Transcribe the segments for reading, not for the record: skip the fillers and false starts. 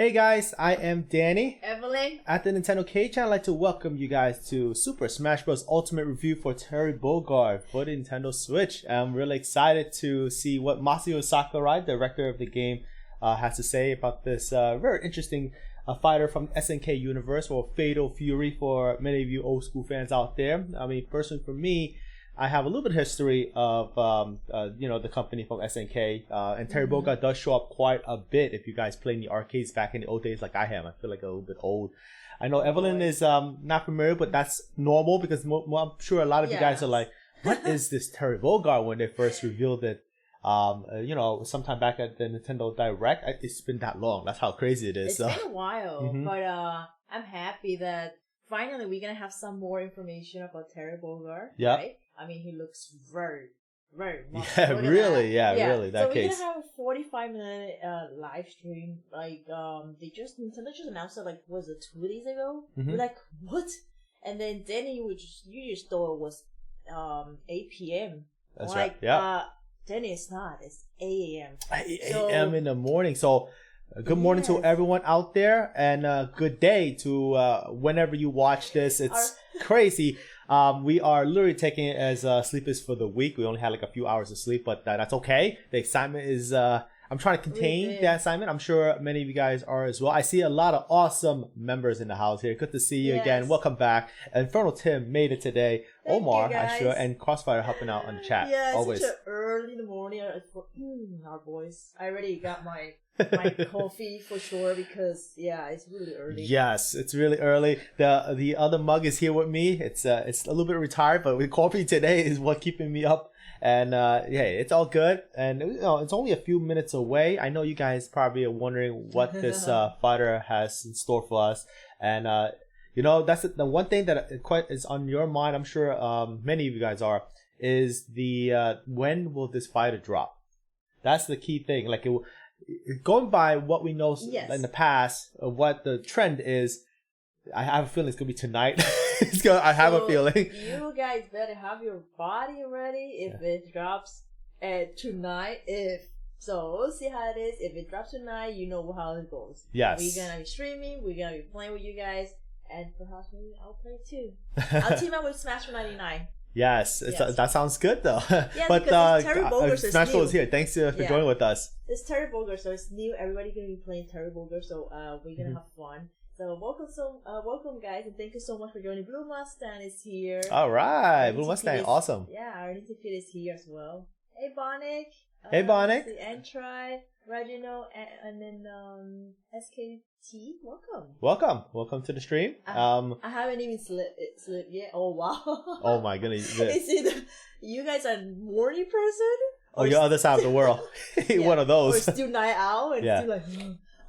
Hey guys, I am Danny. Evelyn. At the Nintendo K channel, I'd like to welcome you guys to Super Smash Bros. Ultimate Review for Terry Bogard for the Nintendo Switch. I'm really excited to see what Masahiro Sakurai, director of the game, has to say about this very interesting fighter from SNK universe, or Fatal Fury for many of you old school fans out there. I mean, personally for me, I have a little bit of history of the company from SNK, and Terry Bogard does show up quite a bit if you guys play in the arcades back in the old days like I am. I feel like a little bit old. I know Evelyn is not familiar, but that's normal because I'm sure a lot of you guys are like, what is this Terry Bogard, when they first revealed it, sometime back at the Nintendo Direct. It's been that long. That's how crazy it is. It's been a while, but I'm happy that finally we're going to have some more information about Terry Bogard. Yeah. Right? I mean, he looks very, very much. Yeah, really. Yeah, really. That so case. we're gonna have a 45-minute live stream. Like, Nintendo just announced it. Like, was it 2 days ago? We're like, what? And then you just thought it was 8 p.m. That's like, right. Yeah. Danny, it's not. It's 8 a.m. 8 a.m. in the morning. So. Good morning to everyone out there, and good day to whenever you watch this. It's crazy. We are literally taking it as sleep is for the week. We only had like a few hours of sleep, but that's okay. The excitement is, I'm trying to contain the excitement. I'm sure many of you guys are as well. I see a lot of awesome members in the house here. Good to see you again. Welcome back. Infernal Tim made it today. Thank Omar, you guys. I'm sure, and Crossfire helping out on the chat. Yeah, always. Such early in the morning. Our boys. I already got my coffee for sure because it's really early. Yes, it's really early. The other mug is here with me. It's a little bit retired, but with coffee today is what keeping me up. And it's all good. And it's only a few minutes away. I know you guys probably are wondering what this fighter has in store for us. And that's the one thing that quite is on your mind. I'm sure many of you guys are. Is the when will this fighter drop? That's the key thing. Like going by what we know in the past of what the trend is, I have a feeling it's gonna be tonight. I have a feeling. You guys better have your body ready if it drops tonight. We'll see how it is. If it drops tonight, you know how it goes. Yes. We're gonna be streaming. We're gonna be playing with you guys, and perhaps maybe I'll play too. I'll team up with Smash for 99. Yes, that sounds good though. Yeah, but Terry Bogard Smash Bros is here. Thanks for joining with us. It's Terry Bogard, so it's new. Everybody's gonna be playing Terry Bogard, so we're gonna have fun. So welcome guys, and thank you so much for joining. Blue Mustang is here. All right, Blue Mustang, awesome. Yeah, our Fit is here as well. Hey Bonic. Hey Bonic. Entry, Reginald, and then SKT. Welcome to the stream. I haven't even slept yet. Oh wow. Oh my goodness. Is it you guys are a morning person? Oh, you're other side of the world. One of those. Or still night owl and still like.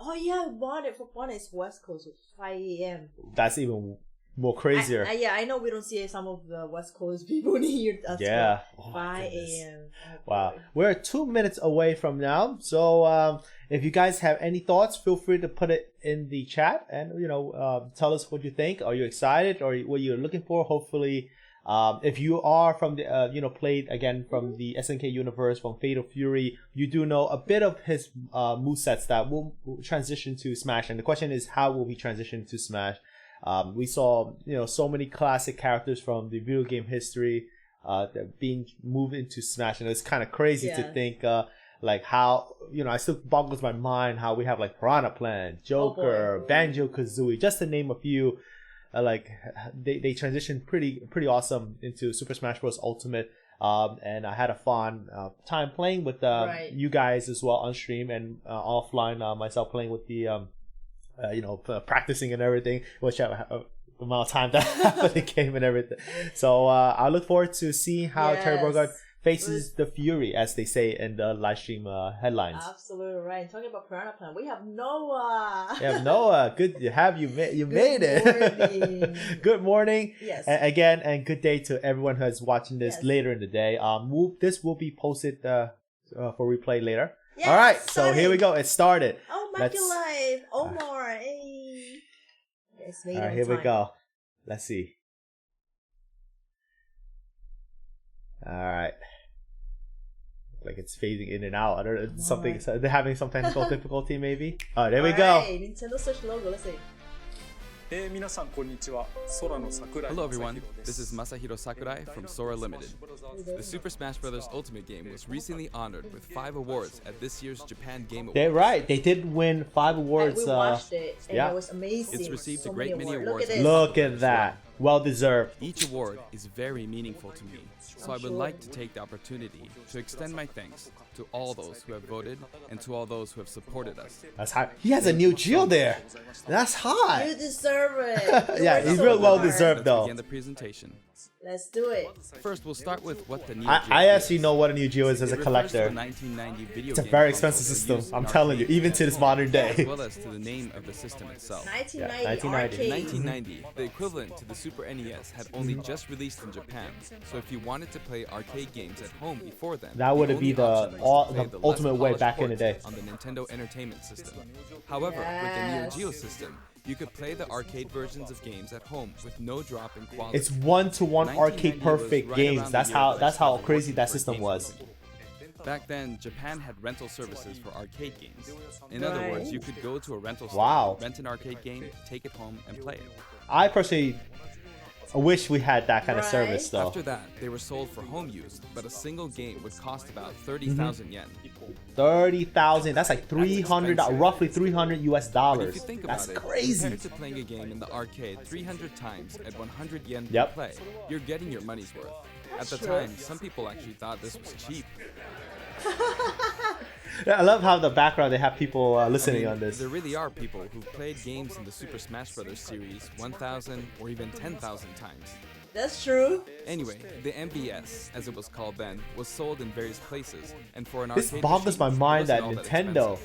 Oh yeah, Bonnet is West Coast, so 5 a.m. That's even more crazier. I know we don't see some of the West Coast people near us. Yeah. 5 a.m. Wow. We're 2 minutes away from now. So if you guys have any thoughts, feel free to put it in the chat and, tell us what you think. Are you excited or what you're looking for? Hopefully, if you are from the, played again from the SNK universe, from Fatal Fury, you do know a bit of his movesets that will transition to Smash. And the question is, how will he transition to Smash? We saw, so many classic characters from the video game history being moved into Smash. And it's kind of crazy to think like how, I still boggles my mind how we have like Piranha Plant, Joker, Banjo-Kazooie, just to name a few. They transitioned pretty awesome into Super Smash Bros. Ultimate, and I had a fun time playing with you guys as well on stream and offline. Myself playing with the practicing and everything, which amount of time that happened in the game and everything. So I look forward to seeing how Terry Bogard faces the Fury, as they say in the live stream headlines. Absolutely right. Talking about Piranha Plant, we have Noah. Good to have you. You made it. Good morning. Yes. And good day to everyone who is watching this later in the day. This will be posted for replay later. Yes, all right, so here we go. It started. Oh, Market Live. Omar. Hey. Yes, all right, here we go. Let's see. All right. like it's fading in and out. I don't know, something. So they're having some technical difficulty, maybe. Oh, there we go. Nintendo Switch logo. Let's see. Hello everyone, this is Masahiro Sakurai from Sora Limited. The Super Smash Bros. Ultimate game was recently honored with 5 awards at this year's Japan Game Awards. They're right, they did win 5 awards. We watched it, and it was amazing. It's received a great many awards. Look at that. Well deserved. Each award is very meaningful to me, so I would like to take the opportunity to extend my thanks to all those who have voted and to all those who have supported us. That's high. He has a new Geo there. That's high. You deserve it. Yeah, he's real well deserved though. Let's begin the presentation. Let's do it. First, we'll start with what the Neo Geo I actually know what a Neo Geo is as a collector. It's a very expensive system. I'm telling you, even to this modern day. As well as to the name of the system itself. 1990 In 1990, the equivalent to the Super NES had only just released in Japan. So if you wanted to play arcade games at home before then, that would be the ultimate way back in the day. On the Nintendo Entertainment System. However, with the Neo Geo system, you could play the arcade versions of games at home with no drop in quality. It's 1-to-1 arcade perfect games. That's how crazy that system was. Back then, Japan had rental services for arcade games. In other words, you could go to a rental store, rent an arcade game, take it home, and play it. I personally wish we had that kind of service though. After that, they were sold for home use, but a single game would cost about 30,000 yen. 30,000. That's like 300, roughly 300 US dollars. If you think That's about crazy. Compared to playing a game in the arcade 300 times at 100 yen per play, you're getting your money's worth. At the time, some people actually thought this was cheap. I love how the background they have people listening on this. There really are people who've played games in the Super Smash Bros. Series 1,000 or even 10,000 times. That's true. Anyway, the MVS, as it was called then, was sold in various places, and for an This arcade boggles my machine, mind that it wasn't all Nintendo,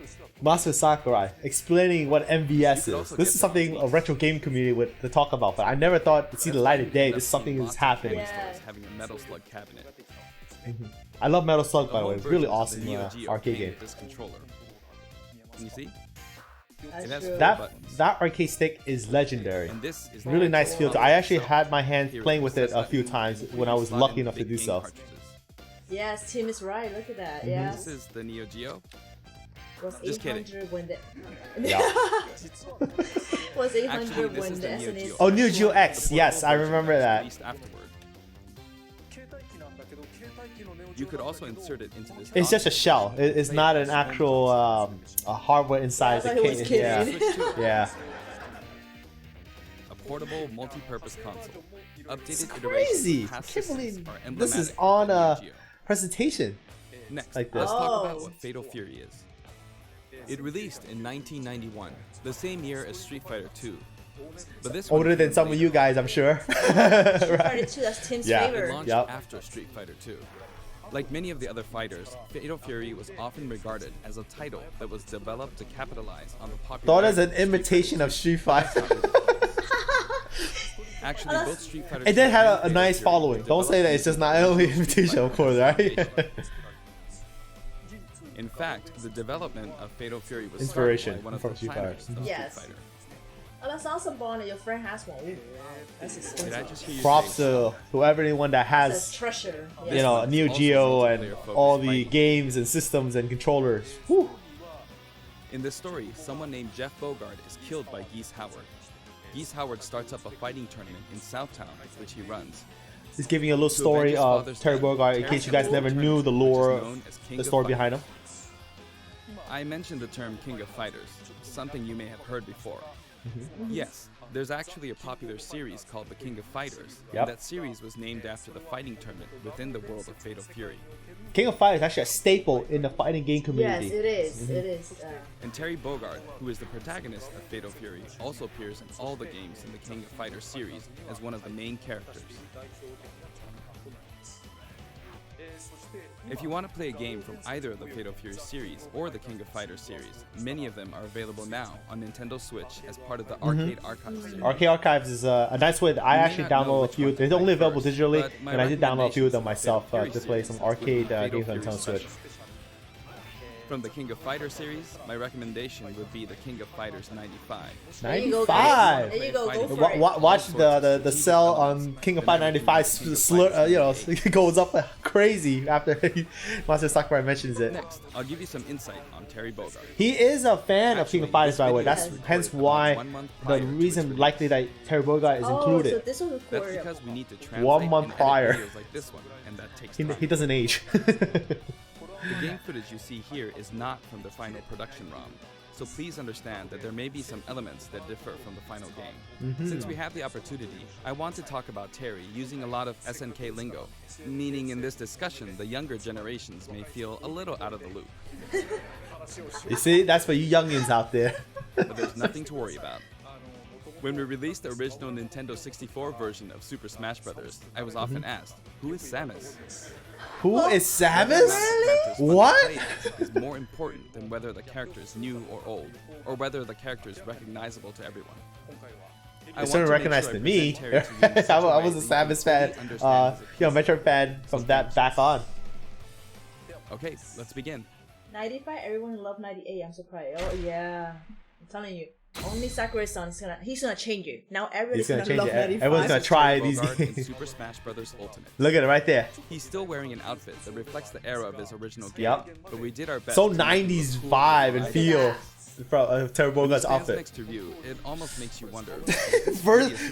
expensive. Masahiro Sakurai, explaining what MVS is. This is something a retro game community would to talk about, but I never thought to see the light of day. This is something that's happening. Having a Metal Slug cabinet. I love Metal Slug, by the way. home It's really versions of awesome the Neo Geo arcade came game. with this controller. Can you see? That's It has true. four That buttons. arcade stick is legendary. And this is Really nice feel to it. I actually had my hand Here playing it with is. it a few times when I was Slot lucky in enough to big do game so. cartridges. Yes, Tim is right. Look at that. Yeah. This is the Neo Geo. Was Just kidding. 800 when the Yeah. was 800 Actually, this when is the the Neo SNES. Geo. Oh, Neo Geo X. The Yes, I portable remember version was that. released afterward. You could also insert it into this. It's just a shell. It's not an actual hardware inside the I thought he was case. kidding. Yeah. Yeah. A portable multi-purpose console. Updated It's iterations crazy. of I past can't systems believe are this is emblematic on of the Neo a Geo. presentation. Next, like let's this. talk about Oh. what Fatal Fury is. It released in 1991, the same year as Street Fighter 2. But this one Older than came some of later. you guys, I'm sure. Fighter Right. 2, that's Tim's Yeah. It favorite. launched Yep. after Street Fighter 2. Like many of the other fighters, Fatal Fury was often regarded as a title that was developed to capitalize on the Thought popularity as an of Street imitation of Street Fighter. Actually, both Street Fighter It did 2 have and a Fatal nice Fury following. were Don't say that it's just not only imitation, of course, right? In fact, the development of Fatal Fury was Inspiration started by one of from the Street pioneers Fighter. of Yes. Street Fighter. Oh, that's awesome, Bonnie. Your friend has one. Ooh, that's Did I expensive. just hear you Props say to whoever, anyone that That's has, treasure. you know, a Neo Also Geo and multiplayer focused all the fighting. games and systems and controllers. Whew. In this story, someone named Jeff Bogard is killed by Geese Howard. Geese Howard starts up a fighting tournament in Southtown, which he runs. Just giving you a little To story avenge his of father's Terry death, Bogard in Terry case you guys Bogard never knew the which is lore, known as King the of story Fighters. behind him. I mentioned the term King of Fighters, something you may have heard before. Mm-hmm. Yes, there's actually a popular series called The King of Fighters, Yep. and that series was named after the fighting tournament within the world of Fatal Fury. King of Fighters is actually a staple in the fighting game Yes, community. it is. It is. And Terry Bogard, who is the protagonist of Fatal Fury, also appears in all the games in the King of Fighters series as one of the main characters. If you want to play a game from either of the Fatal Fury series or the King of Fighters series, many of them are available now on Nintendo Switch as part of the Arcade Archive series. Arcade Archives is a nice way. I You may actually not know download a which few. one to They're play only available first, digitally, but my and I did download a few of them recommendations myself for the to Fury play some series arcade include games on Fatal Nintendo Fury Switch. Special. From the King of Fighters series, my recommendation would be the King of Fighters 95. 95. There you go. Go for it. Watch the cell on King of Fight 95 slur, you know, it goes up crazy after Masahiro Sakurai mentions it. Next, I'll give you some insight on Terry Bogard. He is a fan of King of Fighters, by the way. That's hence why the reason likely that Terry Bogard is included. So this was That's recorded. because we need to translate 1 month and edit prior. videos like this one, and that takes time. He doesn't age. The game footage you see here is not from the final production ROM, so please understand that there may be some elements that differ from the final game. Since we have the opportunity, I want to talk about Terry using a lot of SNK lingo, meaning in this discussion the younger generations may feel a little out of the loop. You see, that's for you youngins out there. But there's nothing to worry about. When we released the original Nintendo 64 version of Super Smash Bros., I was often asked, who is Samus? Who is Samus? Character's What? fun to play is more important than whether the character is new or old, or whether the character is recognizable to everyone. It's certainly recognized to me. I was a Samus fan, Metro fan from that back on. Okay, let's begin. 95, everyone loved 98. I'm surprised. Oh yeah, I'm telling you. Only Sakurai-san he's gonna change it. Now everyone's He's gonna change love it. 95. Everyone's gonna try these Bogard in games. Super Smash Bros. Ultimate. Look at it right there. He's still wearing an outfit that reflects the era of his original game, Yep. but we did our best. So to make it 90s look cool vibe and right? feel from Terry When Bogard's it stands outfit. next to you, it almost makes you wonder.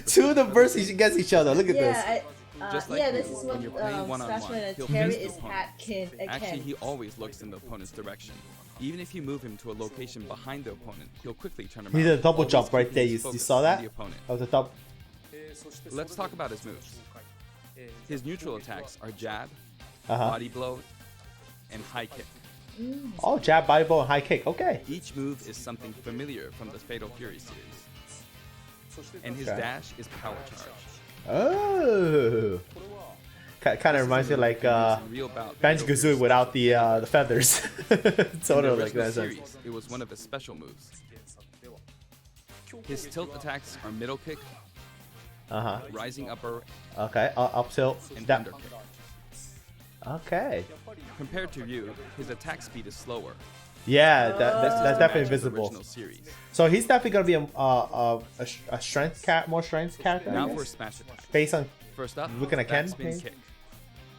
Two of the verses against each other. Look at this. Just like yeah, you, this is when what you're playing one-on-one, Smash he'll Terry face the is opponent. hat Ken. Actually, he always looks in the opponent's direction. Even if you move him to a location behind the opponent, he'll quickly turn around. He did a double always jump right keeping there. his You focus saw on that? the opponent. That was a double. Let's talk about his moves. His neutral attacks are jab, Uh-huh. body blow, and high kick. Oh, jab, body blow, and high kick. Okay. Each move is something familiar from the Fatal Fury series. And his Okay. dash is power charge. Oh. Kind of reminds me of like Banjo-Kazooie without the feathers. Sort of like that. Series, it was one of his special moves. His tilt attacks are middle kick, Uh-huh. rising upper, Okay. Up tilt. and That. under kick. Okay. Compared to Ryu, his attack speed is slower. Yeah, that's definitely Matches visible. original series. So he's definitely gonna be a strength more strength character. I Now guess? for a smash attack. Based on First up, Looking at Ken, backspin maybe? kick.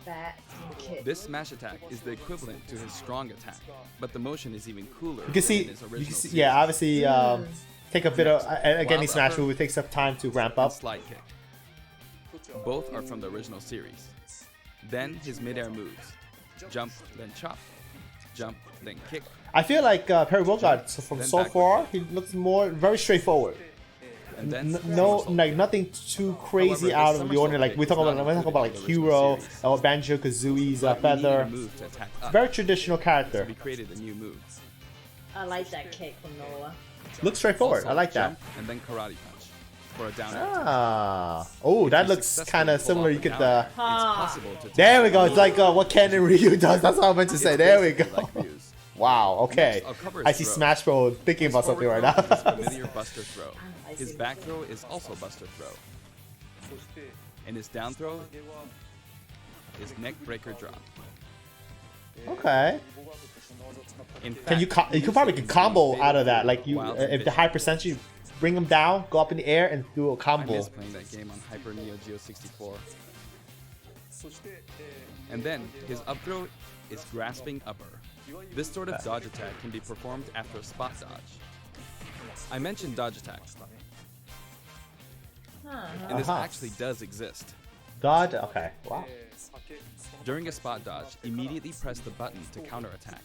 Bat Kid. This smash attack is the equivalent to his strong attack, but the motion is even cooler. you can see, than his original series. yeah, obviously take a bit of again these Wild smash upper move. It takes some time to ramp and up. slide kick. Both are from the original series. Then his midair moves: jump, then chop, jump, then kick. I feel like Perry Bogard from Then so backward far he looks more very straightforward. And then No, reversal. like nothing too crazy However, out this of the ordinary. Like we're talking about like the original Hero series. or Banjo Kazooie's But we needed a feather. move to attack up, Very traditional so character. we created a new move. I like that kick from Noah. Looks straightforward. Also, I like that. jump and then karate punch for a down air. Ah, oh, that you looks successfully kind of pull similar. off You a could. down air, it's possible to There we go. It's like what Ken and Ryu does. That's what I meant to say. It's There we basically go. like Ryu's. Wow. Okay. Next, I'll cover his I see throw. Smash Bros. Thinking about something right Forward throw is now. his familiar buster throw. His back throw is also buster throw. And his down throw is neck breaker drop. Okay. In fact, Can you he could probably used get to combo use out of that. fatal Like you, wild if the vision. high percentage, you bring them down, go up in the air, and do a I combo. miss playing that game on Hyper Neo Geo 64. And then his up throw is grasping upper. This sort of dodge attack can be performed after a spot dodge. I mentioned dodge attack, and this actually does exist. Dodge. Okay. Wow. During a spot dodge, immediately press the button to counterattack.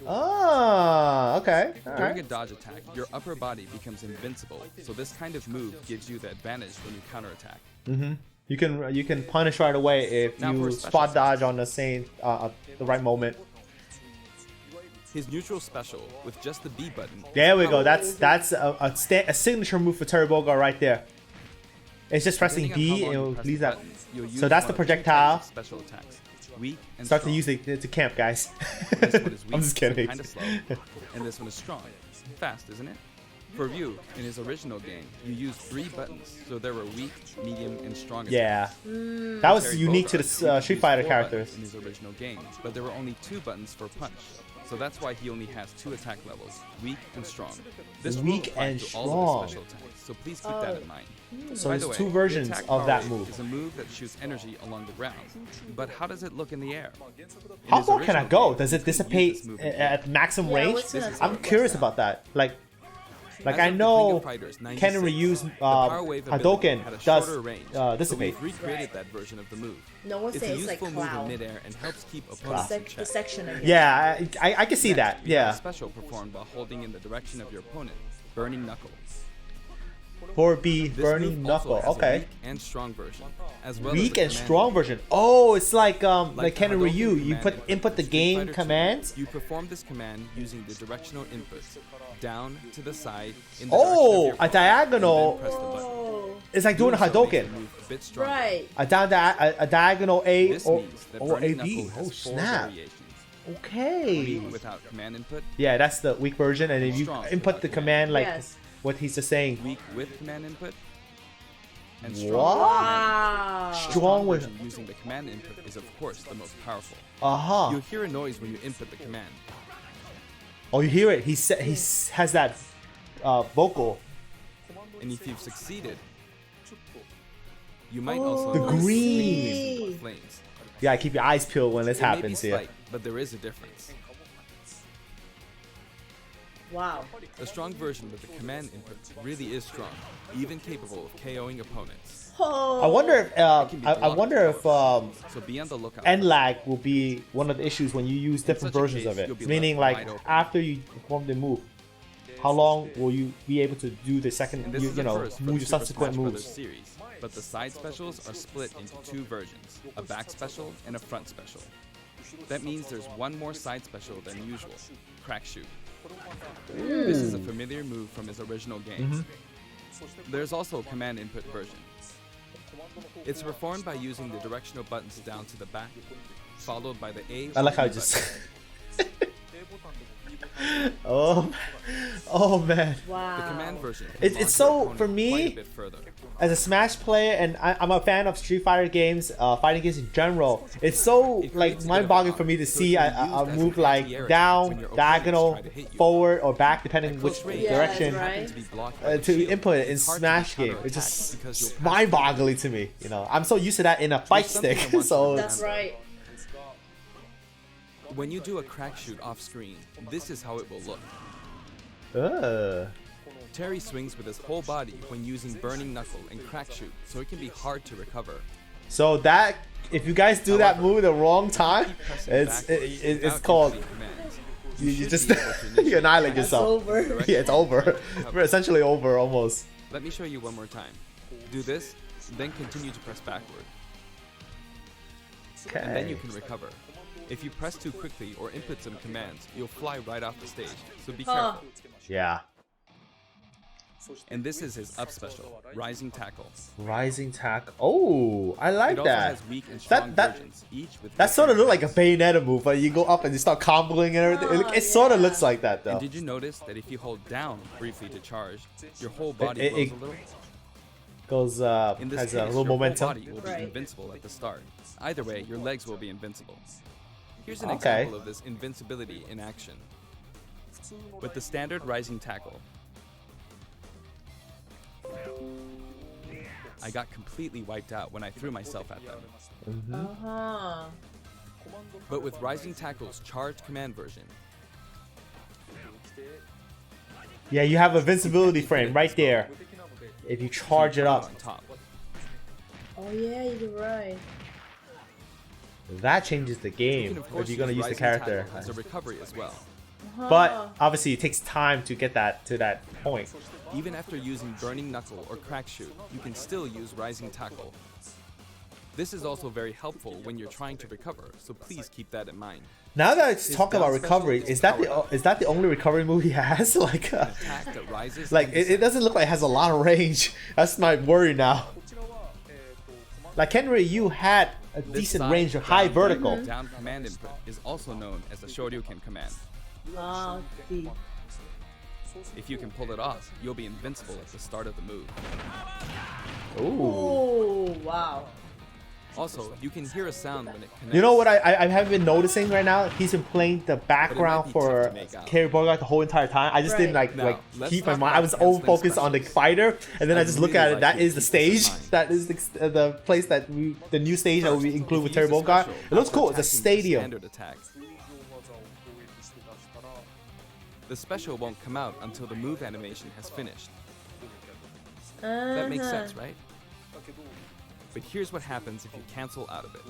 Oh. Okay. All During a right. dodge attack, your upper body becomes invincible, so this kind of move gives you the advantage when you counterattack. You can punish right away if Now for you a special spot dodge on the same the right moment. His neutral special with just the B button. There we go. That's a signature move for Terry Bogard right there. It's just pressing Depending on B how and long it you will press release the that. buttons, you'll use So that's the one of two projectile. types of special attacks: weak and Start to strong. use it to camp, guys. This one is weak, I'm just kidding. kind of slow, and this one is strong. Fast, isn't it? For Ryu, in his original game, you used 3 buttons, so there were weak, medium, and strong attacks. Yeah. That was Terry unique to the Bogard Street used Fighter 4 characters. buttons in his original game, but there were only 2 buttons for punch. so that's why he only has 2 attack levels, weak and strong. This Weak will apply and to all of his strong. special attacks, so please keep that in mind. So By there's the way, 2 the versions attack of that power move. is a move that shoots energy along the ground. But how does it look in the air? In How his far can I original go? game, Does you it couldn't use dissipate this move in game. at maximum Yeah, I range? was gonna say I'm that. curious about that. Like As I of the King know of Fighters Ken 96, Ryu's the Power Wave ability Hadouken had a does shorter range, dissipate. So we've recreated that version of the move. No one It's says a it's like useful move in cloud. midair and helps keep opponents in The check. section again. Yeah, I can see that. We have a Yeah. special performed while holding in the direction of your opponent, Burning Knuckle. 4B This Burning move also Knuckle. has a Okay. weak and strong version, as well Weak as a and command strong version. Oh, it's like Ken and the Ryu. Hadouken You command input the in Street game Fighter II. commands. You perform this command using the directional inputs, down to the side in the Oh, direction of your a opponent, diagonal. and then press the button. Oh, It's like doing a So makes Hadouken. the move a bit stronger. right. A diagonal A This or means that or Burning AB. Knuckle Oh has 4 snap. variations. Okay. Weak without command input, Yeah, that's the weak version, and if you Strong input the without command like Yes. what he's just saying. weak with command input, and strong What? with command Wow. input. Strong with. version using the command input is of course the most powerful. Uh You'll huh. hear a noise when you input the command. Oh, you hear it? He has that vocal. And if you've succeeded, you might Oh, also The notice green. green flames. Yeah, keep your eyes peeled when this It may be happens here. slight, but there is a difference. Wow. The strong version with the command input really is strong, even capable of KOing opponents. Oh. I wonder if can be I blocked wonder if So be on the lookout. end lag will be one of the issues when you use different such a versions case, of it. you'll be Meaning, left like wide open. after you perform the move, how long will you be able to do the second? And this You is a know, first for move the your Super subsequent Smash Brothers moves. series, but the side specials are split into 2 versions, a back special and a front special. That means there's one more side special than usual, Crack Shoot. This is a familiar move from his original games. There's also a command input version. It's performed by using the directional buttons down to the back, followed by the A. I like how or it B just. button. oh, oh man. Wow. The command version. can It's launch so- your opponent for me- quite a bit further. As a Smash player, and I'm a fan of Street Fighter games, fighting games in general. It's so It like creates a bit of a mind-boggling for pop, me to so see it a, can be a used as move an like anti-air attack when down, your opponents diagonal, try to hit you. forward, or back, depending At which close range, Yeah, direction that's right. happen to be blocked by the to shield. input it in It's hard to Smash be game. It's counterattacked just because you'll pass mind-boggling to me. You know, I'm so used to that in a fight something stick. I want to so That's right. When you do a crack shoot off screen, this is how it will look. Terry swings with his whole body when using Burning Knuckle and Crack Shoot, so it can be hard to recover. So that if you guys do that However, move the wrong time, Keep pressing it's backwards it's without called inputting commands. you should just be able to initiate you annihilate attacks. It's yourself. over. Yeah, it's over. We're essentially over almost. Let me show you one more time. Do this, then continue to press backward, and then you Okay. can recover. If you press too quickly or input some commands, you'll fly right off the stage, so be Huh. careful. Yeah. And this is his up special, Rising Tackle. Rising tack. Oh, I like It also that. has weak and strong That versions, each with that sort of different look like a Bayonetta move, but you go up and you start comboing and everything. It sort of yeah. looks like that though. And did you notice that if you hold down briefly to charge, your whole body it- glows it a little? Goes In this has case, a little your whole momentum. body will be Right. invincible at the start. Either way, your legs will be invincible. Here's an Okay. example of this invincibility in action. With the standard Rising Tackle, I got completely wiped out when I threw myself at them. Uh-huh. But with Rising Tackle's charged command version, Yeah, you have a invincibility frame right there. If you charge it put up, on top. Oh yeah, you're right. that changes the You game can of if course you're gonna use the Rising character. Tackle as a recovery as well. But obviously, it takes time to get that to that point. Even after using Burning Knuckle or Crack Shoot, you can still use Rising Tackle. This is also very helpful when you're trying to recover, so please keep that in mind. Now that it's His talking about down special recovery, is is that powered the only recovery move he has? Like, An attack that rises like and it descends. doesn't look like it has a lot of range. That's my worry now. Like Ken Ryu had a This decent side range of down high button vertical. Down command input is also known as the Shoryuken command. Ah, see. If you can pull it off, you'll be invincible at the start of the move. Ooh. Oh wow. Also, you can hear a sound when it connects. You know what I have been noticing right now? He's been playing the background for Carrie Bogard the whole entire time. I just didn't keep my mind. I was all focused on the fighter, and then I just look at it. That is the stage. That is the place that the new stage that we include with Terry Bogard. It looks cool. It's a stadium. The special won't come out until the move animation has finished. That makes sense, right? But here's what happens if you cancel out of it.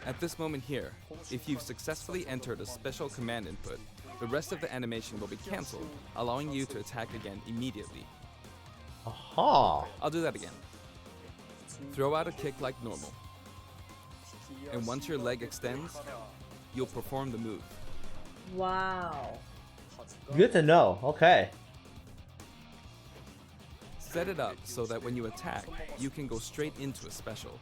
At this moment here, if you've successfully entered a special command input, the rest of the animation will be cancelled, allowing you to attack again immediately. Aha! I'll do that again. Throw out a kick like normal. And once your leg extends, you'll perform the move. Wow. Good to know. Okay. Set it up so that when you attack, you can go straight into a special.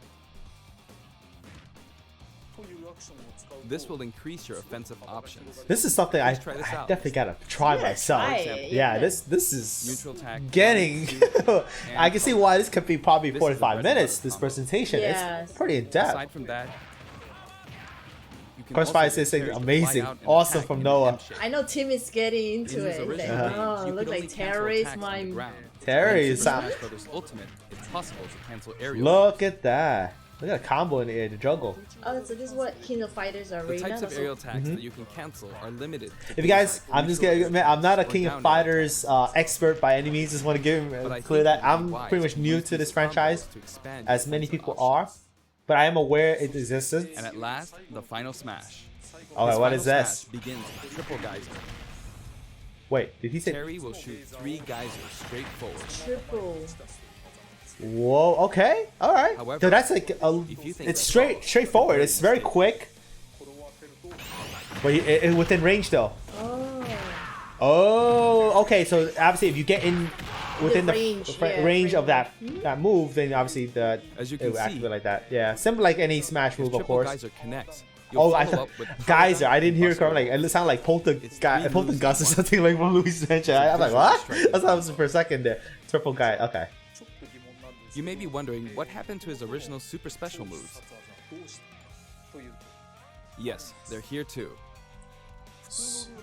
This will increase your offensive options. This is something I definitely gotta try myself. Yeah, this is getting. I can see why this could be probably 45 minutes. This presentation, it's pretty in depth. Aside from that, Crossfire is amazing, awesome from Noah. I know Tim is getting into it. Oh, looks like Terry is my. Terry is. Ultimate, it's possible to cancel aerial. Look at that. Look at a combo in the air, the jungle. Oh, so this is what King of Fighters are right now? The types of aerial attacks that you can cancel are limited. If you guys, I'm just gonna admit, I'm not a King of Fighters expert by any means. Just want to give clear that I'm pretty much new to this franchise, as many people are. But I am aware it exists. And at last, the final smash. Alright, what is this? Begins with triple geyser. Wait, did he say? Terry will shoot 3 geysers straight forward. Triple. Whoa. Okay. All right. However, so that's like it's straightforward. It's very quick. But within range though. Oh. Oh. Okay. So obviously, if you get in within the range of that move, then obviously as you it can will see, activate like that. Yeah. Simple like any smash move, of course. Geyser connects. Oh, I thought geyser. I didn't hear it correctly. Like, it sounded like poltergeist or something like from Luigi's Mansion. I was like, what? That's how it was for a second there. Triple guy. Okay. You may be wondering what happened to his original super special moves. Yes, they're here too.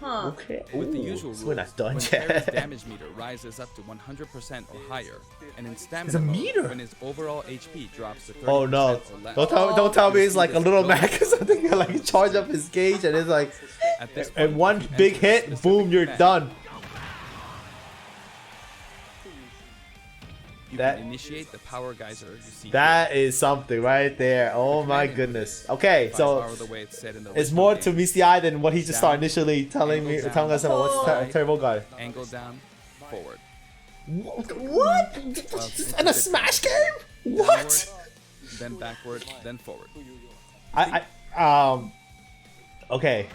Huh. Okay. With the usual rules, we're not done when yet. Terry's damage meter rises up to 100% or higher, and in stamina It's a mode, meter. when his overall HP drops to 30% Oh no! or less. Don't tell me it's like a little Mac or something. Like charge up his gauge and it's like, At this and point, one you big enter hit, specific boom, you're command. done. You That- can initiate the power geyser you see. That is something right there. Oh my goodness. Okay, so the way it's said in the it's original more game. to meets the eye than what he just started initially telling Angle us down, about what's right, terrible guy. Angle down, forward. What? In a Smash game? What? Downward, then backward, then forward. Okay.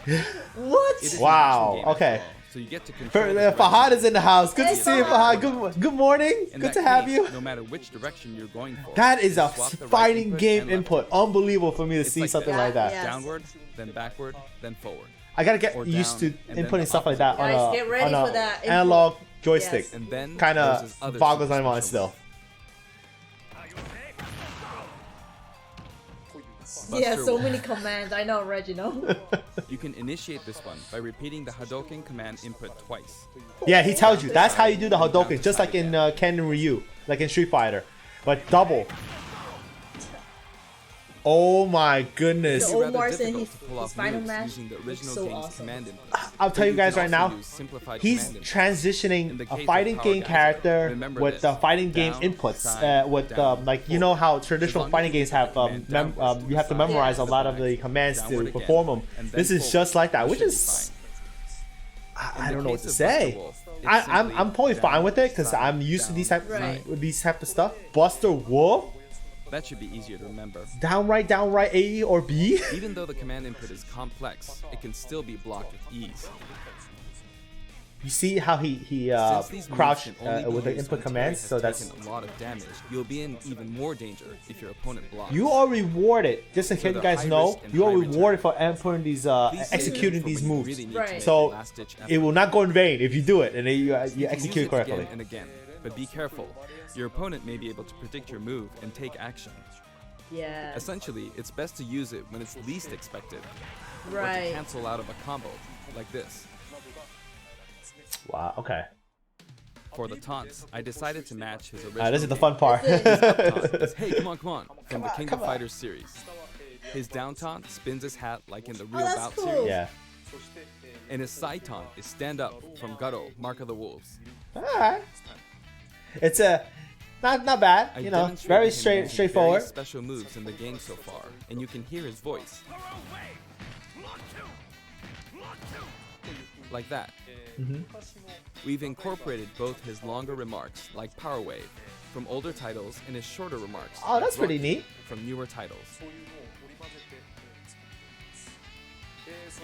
What? It is an Wow, action game okay. after all, so you get to control the Fahad is in the house. Good to Hey, see you, Fahad. Fahad. Good morning. In Good that to have case, you. No matter which direction you're going for. That is a swap the right fighting input game and left input. Unbelievable for me to It's see like something that. like that. Yeah. Downward, then backward, then forward. I gotta get Or used to down, and then inputting the stuff like that on Guys, get ready a for that input. analog joystick. Yes. And then Kind there's of this other boggles super my mind special still. Yeah, Buster so Wolf. many commands. I know, Reginald. You can initiate this one by repeating the Hadouken command input twice. Yeah, he tells you that's how you do the Hadouken, just like in Ken and Ryu, like in Street Fighter, but double. Oh my goodness! The It'd be rather Omar's in difficult his to pull off final moves match using the looks original so game's awesome. command input. I'll tell you But guys can right also now, use simplified he's command input. In transitioning the a case of fighting Power game Geyser, character remember with this. the fighting game Down, inputs. side, With down, like you know how traditional As long fighting as you games get have the command downwards to you have to the side, memorize a the lot of back, the commands to downward again, perform them. and then This is forward. just like that, You which should be is fine. I In don't the know what case to of Buster say. Wolf, it's I'm simply totally fine down, with it because side, I'm used to down, these type Right. these type of stuff. Buster Wolf, That should be easier to remember. downright A or B. Even though the command input is complex, it can still be blocked with ease. You see how he Since these moves crouched can only be with the used input when Terry commands, has so that's taken a lot of damage. You'll be in even more danger if your opponent blocks. you are rewarded. Just in So case you they're guys high know, risk and you are high return. rewarded for inputting these Please save executing them for these when you moves. really need to Right. make So, a last-ditch it will effort. not go in vain if you do it and then you You can use execute it correctly. again and again. but be careful. Your opponent may be able to predict your move and take action. Yeah. Essentially, it's best to use it when it's least expected. Or to Right. cancel out of a combo, like this. Wow. Okay. For the taunts, I decided to match his original This is the game. fun part. His up taunt is, hey, come on, from the King of on. Fighters series. His down taunt spins his hat like in the Real that's Bout cool. series. Yeah. And his side taunt is stand up from Garo, Mark of the Wolves. All right. It's not bad. I You know, demonstrated very him using straightforward. various special moves in the game so far, and you can hear his voice. Like that. We've incorporated both his longer remarks, like Power Wave, from older titles, and his shorter remarks, Oh, that's like pretty Rock, neat. from newer titles.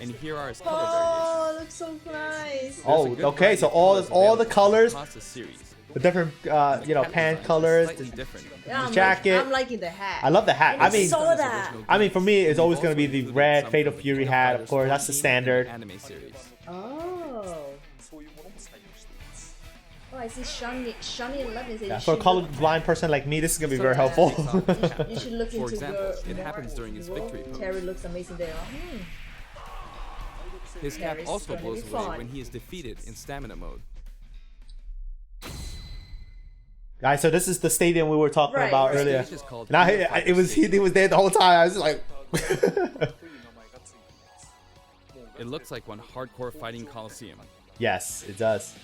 And here are his color Oh, looks so nice. variations. Oh, There's a good okay, variety so of all colors the available colors, across the series. the different you know, Cap pant design is colors, slightly the different. Yeah, jacket. I'm liking the hat. I love the hat. And I I mean, saw that. I mean, for me, it's always We've gonna be also the included red some Fatal from the Fury King of hat, of Fighters course. That's the 14 standard. anime series. Oh. Oh, I see Shiny 11 says Yeah, you for a should colorblind person like me, this is gonna be very helpful. You should look For into example, the it happens during his victory pose. Terry looks amazing there. His cap Terry's also gonna blows be away fun. when he is defeated in stamina mode. Guys, so this is the stadium we were talking Right, about right. earlier. Stage is called And King of Fighters it was he Stadium. was there the whole time. I was just like, It looks like one hardcore fighting coliseum. yes, it does.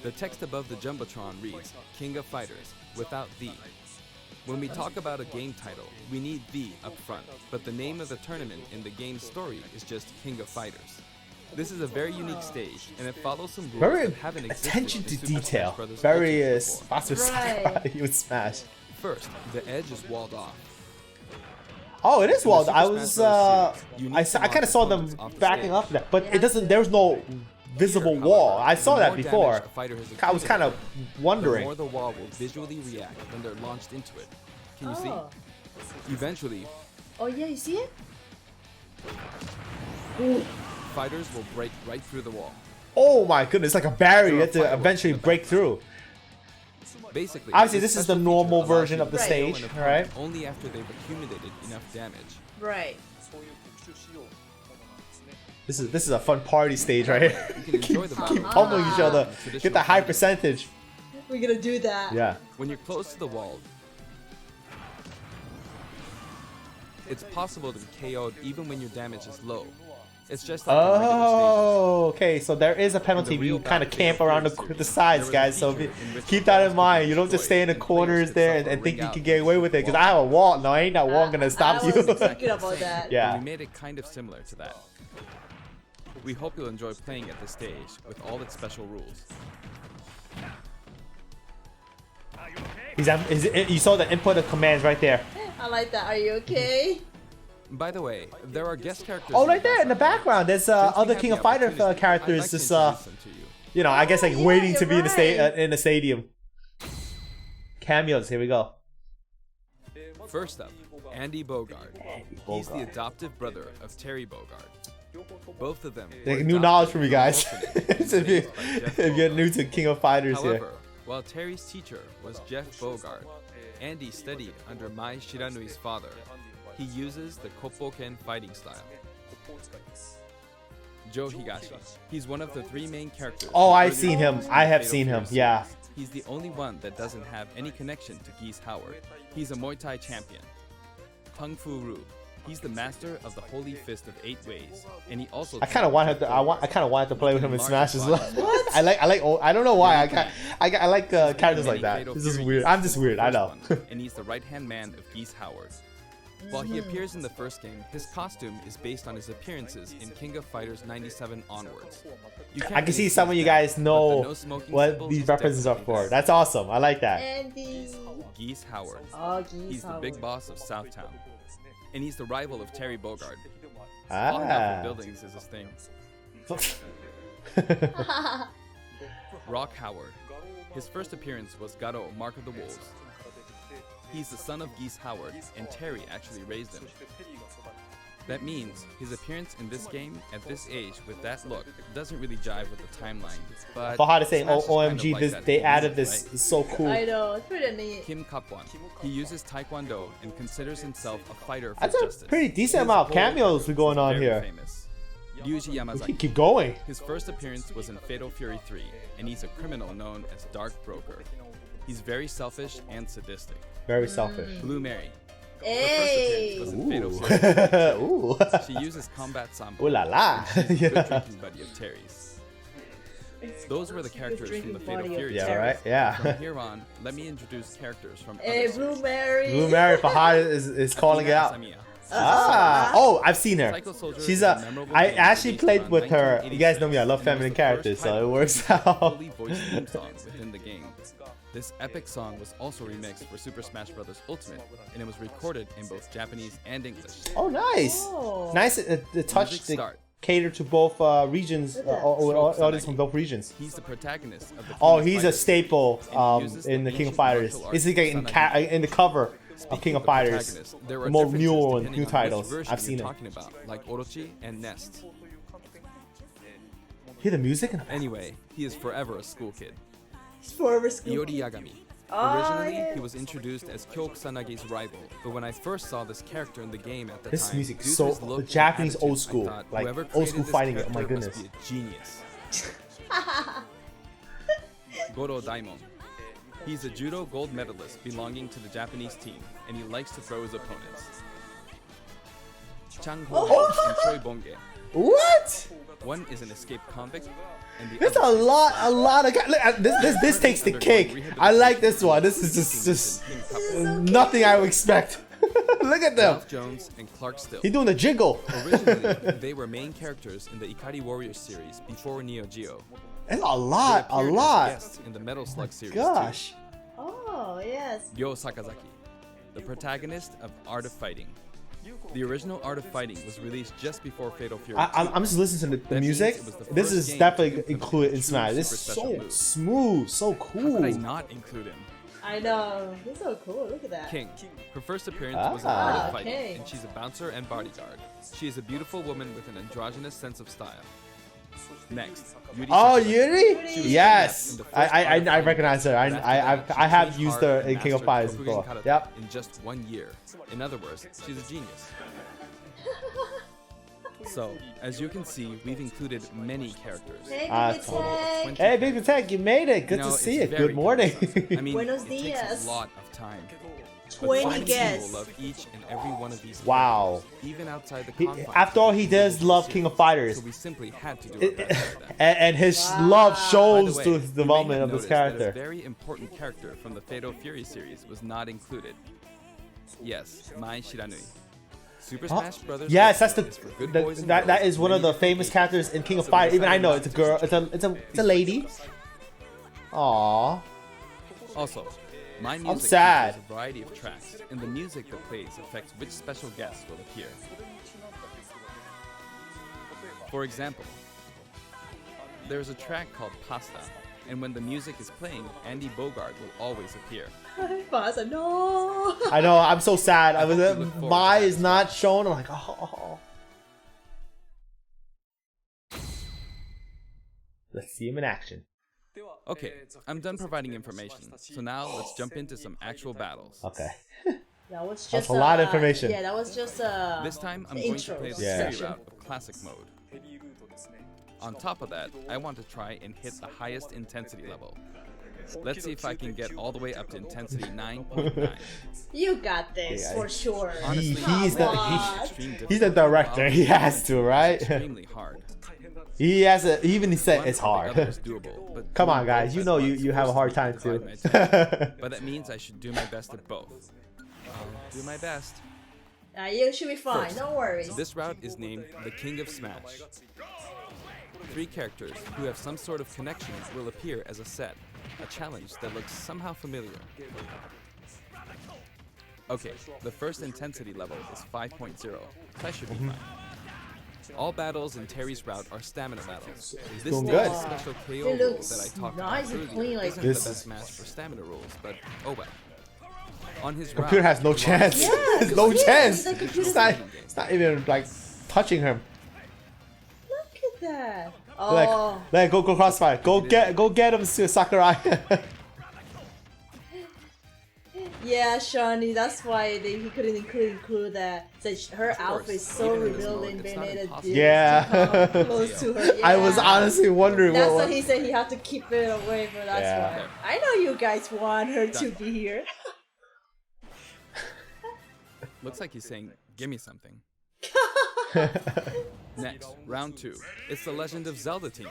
The text above the Jumbotron reads, King of Fighters, without the. When we talk about a game title, we need the up front, but the name of the tournament in the game's story is just King of Fighters. This is a very unique stage, and it follows some rules Very that haven't existed attention in to Super Smash detail. Bros. Very Ultimate before. Master Sakurai. Right. He would smash. First, the edge is walled off. Oh, it is In the walled. Super I Smash was Bros. series, you need to I kind of knock saw them opponents off the backing stage. up that, but Yeah. it doesn't. There's no visible Here, wall. however, I saw the that more before. damage a fighter has I was kind of accumulated, the wondering. more the wall will visually react when they're launched into it. Can you see? Oh. Eventually, Oh yeah, you see it? fighters will break right through the wall. Oh my goodness, like a barrier. You There are have to fireworks eventually in the break back. through. Basically, Obviously, this is the special normal feature allows version you of the to stage, KO an right? opponent only after they've accumulated enough damage. Right. This is a fun party stage right here. You can enjoy the battle. Pummeling each other. Traditional Get the high fighting. percentage. We're gonna do that. Yeah. When you're close to the wall, it's possible to be KO'd even when your damage is low. It's just like in regular stages. Oh, okay. So there is a penalty if real you kind of battle camp Fatal around Fury the series, sides, there was a guys. So if feature you, in which keep the that walls in could mind. be You don't just stay in the destroyed, and corners players there could and suffer a think ring you out can of get away with it. Because I have a wall. No, ain't that wall gonna stop I you. was thinking about that. Yeah. We made it kind of similar to that. We hope you'll enjoy playing at this stage with all its special rules. You saw the input of commands right there. I like that. Are you okay? By the way, there are guest characters. Oh, right there in the background. There's Since we other have King the of Fighter opportunity, characters I'd like to just introduce them to you. you know, I guess like Oh, yeah, waiting to you're be in the right. in the stadium. Cameos. Here we go. First up, Andy Bogard. He's the Bogard. adoptive brother of Terry Bogard. Both of them. Like were new adopted knowledge for me, from guys. orphanages if, raised by Jeff you're Bogard. new to King of Fighters here. However, while Terry's teacher was Jeff Bogard, Andy studied under Mai Shiranui's father. He uses the Koppoken fighting style. Joe Higashi. He's one of the three main characters. Oh, from I've earlier seen him. games in I the have Fatal seen Fury him, yeah. series. He's the only one that doesn't have any connection to Geese Howard. He's a Muay Thai champion. Kung Fu Ru. He's the master of the Holy Fist of 8 Ways, and he also. I kind of wanted to. I kind of wanted to play with him in Large Smash as well. bodies. I like. Oh, I don't know why. Really I like characters Many like that. Fatal This is Fury weird. games I'm just since the weird. I first know. one, and he's the right-hand man of Geese Howard. While he appears in the first game, his costume is based on his appearances in King of Fighters 97 onwards. You can't I can really see some of you that, guys but the know no smoking what symbol these is references are definitely for. there. That's awesome. I like that. Andy. Geese Howard. Oh, geez. He's the big boss of Southtown, and he's the rival of Terry Bogard. Falling off of Ah. buildings is his thing. Rock Howard. His first appearance was Garo, Mark of the Wolves. He's the son of Geese Howard, and Terry actually raised him. That means his appearance in this game at this age with that look doesn't really jive with the timeline. But Fahad is saying, Smash oh, is kind of OMG, like this, that they in added music, this. right? It's so cool. I know, it's pretty neat. Kim Kapwan. He uses Taekwondo and considers himself a fighter for That's justice. a pretty decent His amount of whole cameos approach going is on very here. Famous. Yuji We Yamazaki. can keep going. His first appearance was in Fatal Fury 3, and he's a criminal known as Dark Broker. He's very selfish and sadistic. Very selfish. Blue Mary. Hey! Her first appearance was in Fatal Fury 3. Ooh. She uses combat sambo. Ooh la la. and she's a good Yeah. drinking buddy of Terry's. Those were the characters from the Fatal Fury Yeah, series. right? Yeah. From here on, let me introduce characters from Hey, other Blue series. Mary! Blue Mary Fahad is calling it Athena out. Asamiya. Ah, oh, I've seen her. Psycho Soldier She's is a memorable I game actually released played around with her. You guys know me, I love 1986, feminine and was the characters, first so it title works with a out. fully voiced theme song within the game. This epic song was also remixed for Super Smash Bros. Ultimate, and it was recorded in both Japanese and English. Oh, nice. Oh. Nice. The touch Music to start. cater to both regions, audience from both regions. He's the protagonist of the King Oh, of he's a Fighters. staple And he uses in the the King of ancient Fighters. martial It's arts like in the cover of Speaking King of the Fighters. protagonist, there The are more differences new one, depending new on which titles. version I've seen you're it. talking about, like Orochi and Nest. Hear the music? Anyway, he is forever a school kid. Forever school. Iori Yagami. Oh, Originally, yeah. he was introduced as Kyo Kusanagi's rival, but when I first saw this character in the game at the This time, music due to so his look the and Japanese attitude, old I school, thought like whoever old created school this fighting. Oh my character must goodness. be a genius. Goro Daimon. He's a judo gold medalist belonging to the Japanese team, and he likes to throw his opponents. Chang Ho and Choi Bonge. What? One is an escaped convict, and the There's other a lot of guys. Look, this takes the cake. I like this one. This is just nothing I would expect. Look at them. Ralph Jones and Clark Still. He's doing the jiggle. Originally, they were main characters in the Ikari Warriors series before Neo Geo. It's a They lot, a appeared as lot. guests in the Metal Slug series Gosh. Oh, yes. too. Ryo Sakazaki, the protagonist of Art of Fighting. The original Art of Fighting was released just before Fatal Fury 2. I'm just listening to the That music. means it was the This first is game definitely to implement included in true Smash. This is super special so moves. smooth, so How could I cool. not include him? I know. He's so cool. Look at that. King. Her first appearance was in Art Ah. of Fighting, King. and she's a bouncer and bodyguard. She is a beautiful woman with an androgynous sense of style. Next, Yuri Oh, Sakazaki. Yuri? She was Yes. kidnapped in the first Art of I Fighting recognize her. game, and after that, I she have trained used hard her and in King of mastered Fighters Kokugen before. Karate Yep. in just 1 year. In other words, she's a genius. So, as you can see, we've included many characters. Hey, Ah, Big total of Tech. 20 Hey, Big Tech, you made it. Good You to know, see it's you. very Good morning. cumbersome. I mean, Buenos it takes dias. a lot of time. 20 But guests. people love each and every one of these Wow. characters, even outside the He- confines after all, of the he does individual love series. King of Fighters. So we simply had to do our best with them. And his Wow. love By the shows way, to his you may development have of this noticed that character. a very important character from the Fatal Fury series was not included. Yes, Mai Shiranui. Super Oh, Smash Brothers. yes, that's is for good the boys and that girls is one of many the famous different characters ages. in King of So we Fighters. Even I decided know not it's a to girl. just It's a lady. Aww. Also, my I'm music sad. features a variety of tracks, and the music that plays affects which special guests will appear. For example, there's a track called Pasta, and when the music is playing, Andy Bogard will always appear. Pasta, no. I know. I'm so sad. I was. hope you look forward Mai to that is not shown. I'm like, oh. Let's see him in action. Okay, I'm done providing information, so now let's jump into some actual battles. Okay. That was just That's a lot of information. Yeah, that was just This time, I'm the going intro to play the Yeah. story route of Classic Mode. On top of that, I want to try and hit the highest intensity level. Let's see if I can get all the way up to intensity 9.9. You got this Yeah, for sure. Honestly, he's the- extreme He's the difficulty director. while He has to, right? extremely hard. He has a. Even he said One it's or the hard. other is doable, but Come on, doing guys. both You at know once you have a hard time forces me too. to divide my attention. But that means I should do my best at both. I'll do my best. You should be fine. First, Don't worry. This route is named the King of Smash. 3 characters who have some sort of connection will appear as a set, a challenge that looks somehow familiar. Okay, the first intensity level is 5.0, so I should be fine. All battles in Terry's route are stamina battles. This Going is good. the special KO It rule looks that I talked nice about and earlier clean like isn't this. the best match for stamina rules, but oh well. On his Computer route, has no he chance. Yeah, There's no yeah, chance. the computer's It's not even like touching him. Look at that. Like, Oh, go crossfire. Go get him, Sakurai. yeah, Shawnee. That's why he couldn't include that. Said her outfit is so Even in this revealing, mode, it's being not able to impossible. Yeah. come close to her. I was Yeah. honestly wondering That's what. what he said. He had to keep it away, but that's Yeah. why. I know you guys want her to Done. be here. Looks like he's saying, "Give me something." Next, round 2. It's the Legend of Zelda team.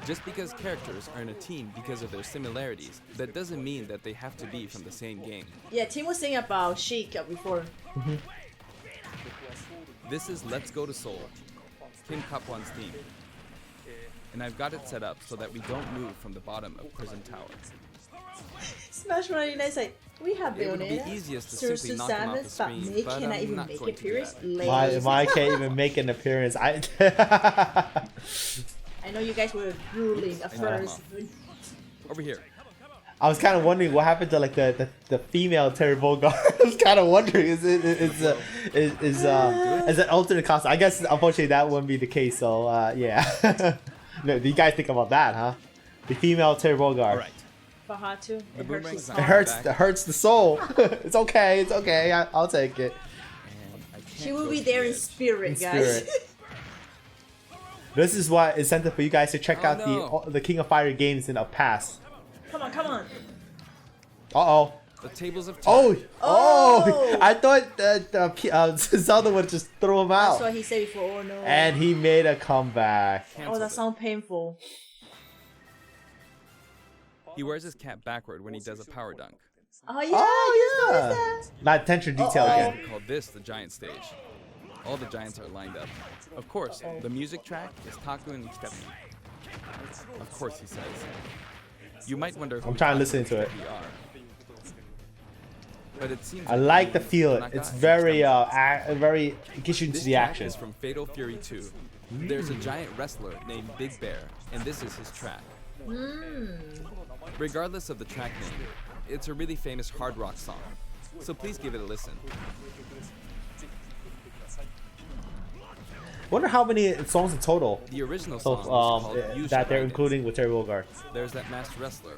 Just because characters are in a team because of their similarities, that doesn't mean that they have to be from the same game. Yeah, Tim was saying about Sheik before. This is Let's Go to Seoul, Kim Kapwan's team. And I've got it set up so that we don't move from the bottom of Prison Tower. Smash Bros. United like, we have It would be Bayonetta, easiest to Sir simply knock him off the but screen, May but cannot I'm even not make going it to do appearance. that. Why can't even make an appearance? I know you guys were drooling at I know, first. Over here. I was kind of wondering what happened to like the female Terry Bogard. I was kind of wondering is an alternate costume. I guess unfortunately that wouldn't be the case. So yeah. No, do you guys think about that, huh? The female Terry Bogard. All right. Bahatu, The it hurts boomerang his is It not heart. hurts. It hurts the soul. It's okay. It's okay. I'll take it. And I can't She will go be to there the in edge. spirit, In guys. spirit. This is why incentive for you guys to check Oh, out no. the King of Fire games in a past. Come on, come on. Uh-oh. The tables of Oh, time. oh! I thought that Zelda would just throw him That's out. what he said before. Oh no. And he made a comeback. Oh, Cancelled that it. sounds painful. He wears his cap backward when he does a power dunk. Oh yeah. Oh, I yeah. just noticed Not attention detail Uh-oh. again. We call this the giant stage. All the giants are lined up. Of course, the music track is Taku and Steppy. Of course, he says. You might wonder who I'm trying to listen Taku to and it. Steppy are. But it seems I like the feel. Naga It's and very Steppy. very it gets you into This the track action. is from Fatal Fury 2. There's a giant wrestler named Big Bear, and this is his track. Regardless of the track name, it's a really famous hard rock song. So please give it a listen. Wonder how many songs in total The original so, song was called You that Shall they're Ride It. including with Terry Bogard. There's that masked wrestler.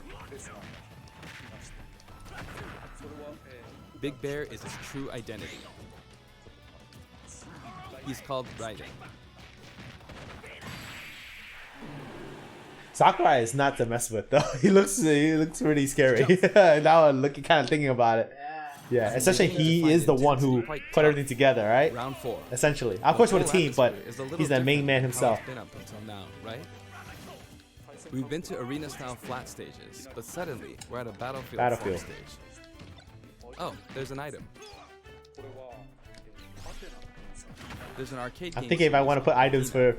Big Bear is his true identity. He's called Raiden. Sakurai is not to mess with though. He looks really scary. Now I'm kind of thinking about it. Yeah, especially he is the one who put everything together, right? Round 4. Essentially, of course, with a whole team, but atmosphere is a little he's the main different man from how himself. it's been up until now, right? We've been to arena-style flat stages, but suddenly we're at a battlefield stage. Oh, there's an item. There's an arcade game. I'm thinking if I want to put items for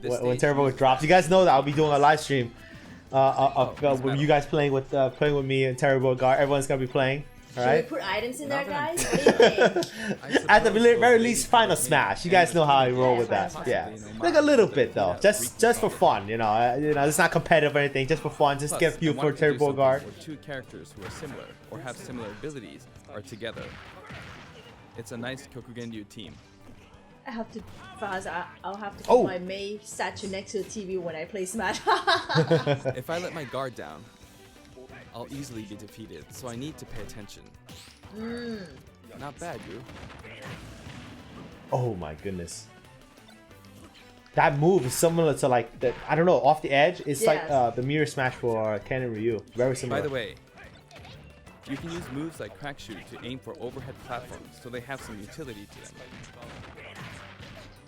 this when stage Terry Bogard uses drops. You guys know that I'll be doing a live stream of it's when metal. you guys playing with me and Terry Bogard. Everyone's gonna be playing. All Should we right. put items in there, Now that I'm guys? What do you think? At the suppose very those least, days final became smash. You guys know how I roll with that. possibly Yeah, an homage like a little to bit the though, Greek just for mythology. fun. You know, it's not competitive or anything. Just for fun. Just Plus, get a few I for wanted to Terry do something Bogard. where two characters who are similar or have similar abilities are together. It's a nice Kokugenryu team. I have to, Faz, I'll have to put Oh. my May statue next to the TV when I play Smash. If I let my guard down, I'll easily be defeated, so I need to pay attention. Not bad, you. Oh my goodness. That move is similar to like the I don't know off the edge. It's like Yes. the mirror smash for Ken and Ryu. Very similar. By the way, you can use moves like Crack Shoot to aim for overhead platforms, so they have some utility to them.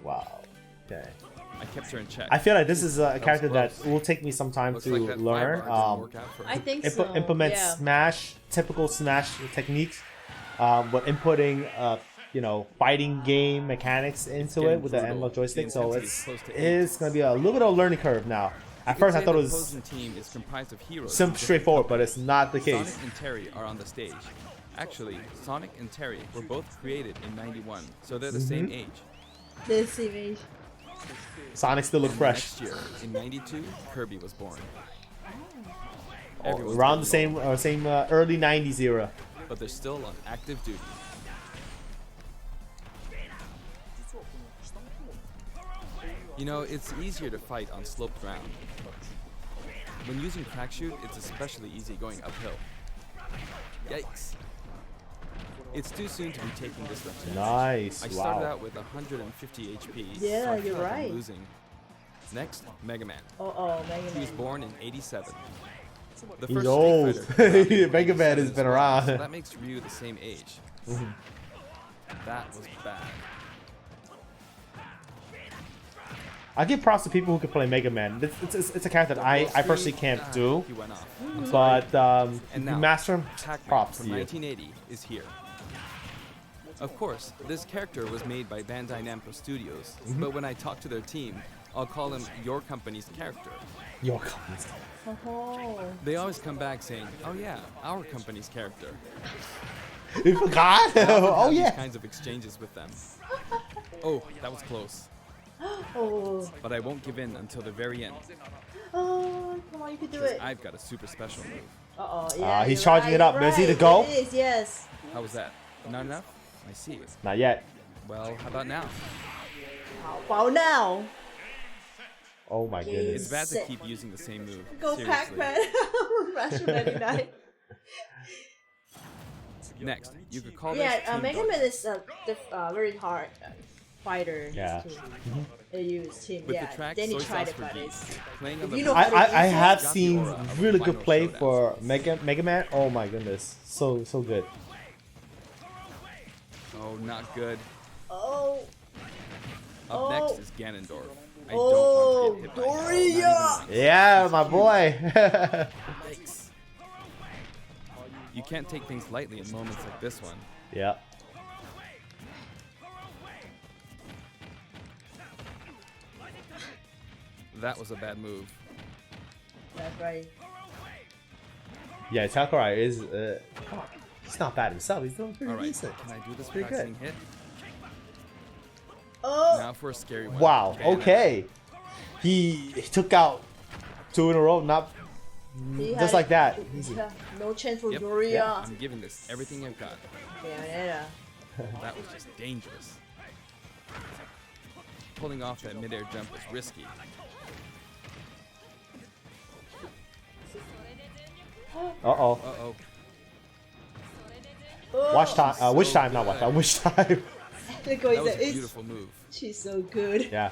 Wow. Okay. I kept her in check. I feel like this is a was character that close. will take me some time Looks to like that learn. firebar didn't work out for her. I think so. Implement yeah. smash, typical smash techniques, but inputting fighting game mechanics into getting it with the brutal. analog joystick. The So intensity is close to it's gonna be a little bit of a learning curve now. At You first I could thought say it the was opposing team is comprised of heroes. simple, from straightforward, but different it's not the companies. case. Sonic and Terry are on the stage. Actually, Sonic and Terry were both created in '91, so they're the same age. This image. Sonic still look And fresh. Next year, in '92, Kirby was born. Oh, Everyone's around the getting same early '90s era. but they're still on active duty. You know, it's easier to fight on sloped ground. When using crack shoot, it's especially easy going uphill. Yikes. It's too soon to be taking this return. Nice. I started out with 150 HP. Yeah, so I you're feel like I'm right. losing. Next, Mega Man. Mega He was Man. born in '87. The He's first old. Street Fighter Mega Man has been around. So that makes Ryu the same age. That was bad. I give props to people who can play Mega Man. It's a character that I personally can't do, He went off. but And if you now, master him, Pac-Man props from to you. 1980 is here. Of course, this character was made by Bandai Namco Studios, but when I talk to their team, I'll call him your company's character. Your comments. Oh. They always come back saying, "Oh yeah, our company's character." You forgot? I often Oh have these yeah. kinds of exchanges with them. Oh, that was close. Oh. But I won't give in until the very end. Oh, come on, you can do 'Cause it. I've got a super special move. Yeah. He's you're charging right, it up. you're Is he right. the goal? It is, yes. How was that? Not enough? I see. Not yet. Well, how about now? How about now? Oh my It's goodness. bad to keep using the same move. Go Seriously. Pac-Man. Rush 99. Next, you could call this Yeah, Team Mega Dark. Man is a very hard fighter. Yeah. They use him. With Yeah. the track Then he Soy tried Sauce it, for but Geeks, it's playing on If the you know version how to I use have got the seen aura of really final good play showdowns. for Mega Man. Oh my goodness, so good. Oh, not good. Oh. Up Oh. next is Ganondorf. I Oh, don't want to get hit by hell, not Doria! even once. Yeah, my boy. Yikes. You can't take things lightly in moments like this one. Yeah. That was a bad move. That's right. Yeah, Sakurai is. He's not bad himself. He's doing pretty All right, decent. can I do this Pretty practicing hit? Oh. Now for a scary one. Wow. Bayonetta. Okay. He took out 2 in a row. Not He just had- like that. Yeah, no chance for Yep. Doria. I'm giving this everything I've got. Bayonetta. That was just dangerous. Pulling off that midair jump was risky. Uh-oh. Uh-oh. Oh. Watch time. Which time? Not watch time. Which time? Look That what was a it's. beautiful move. She's so good. Yeah.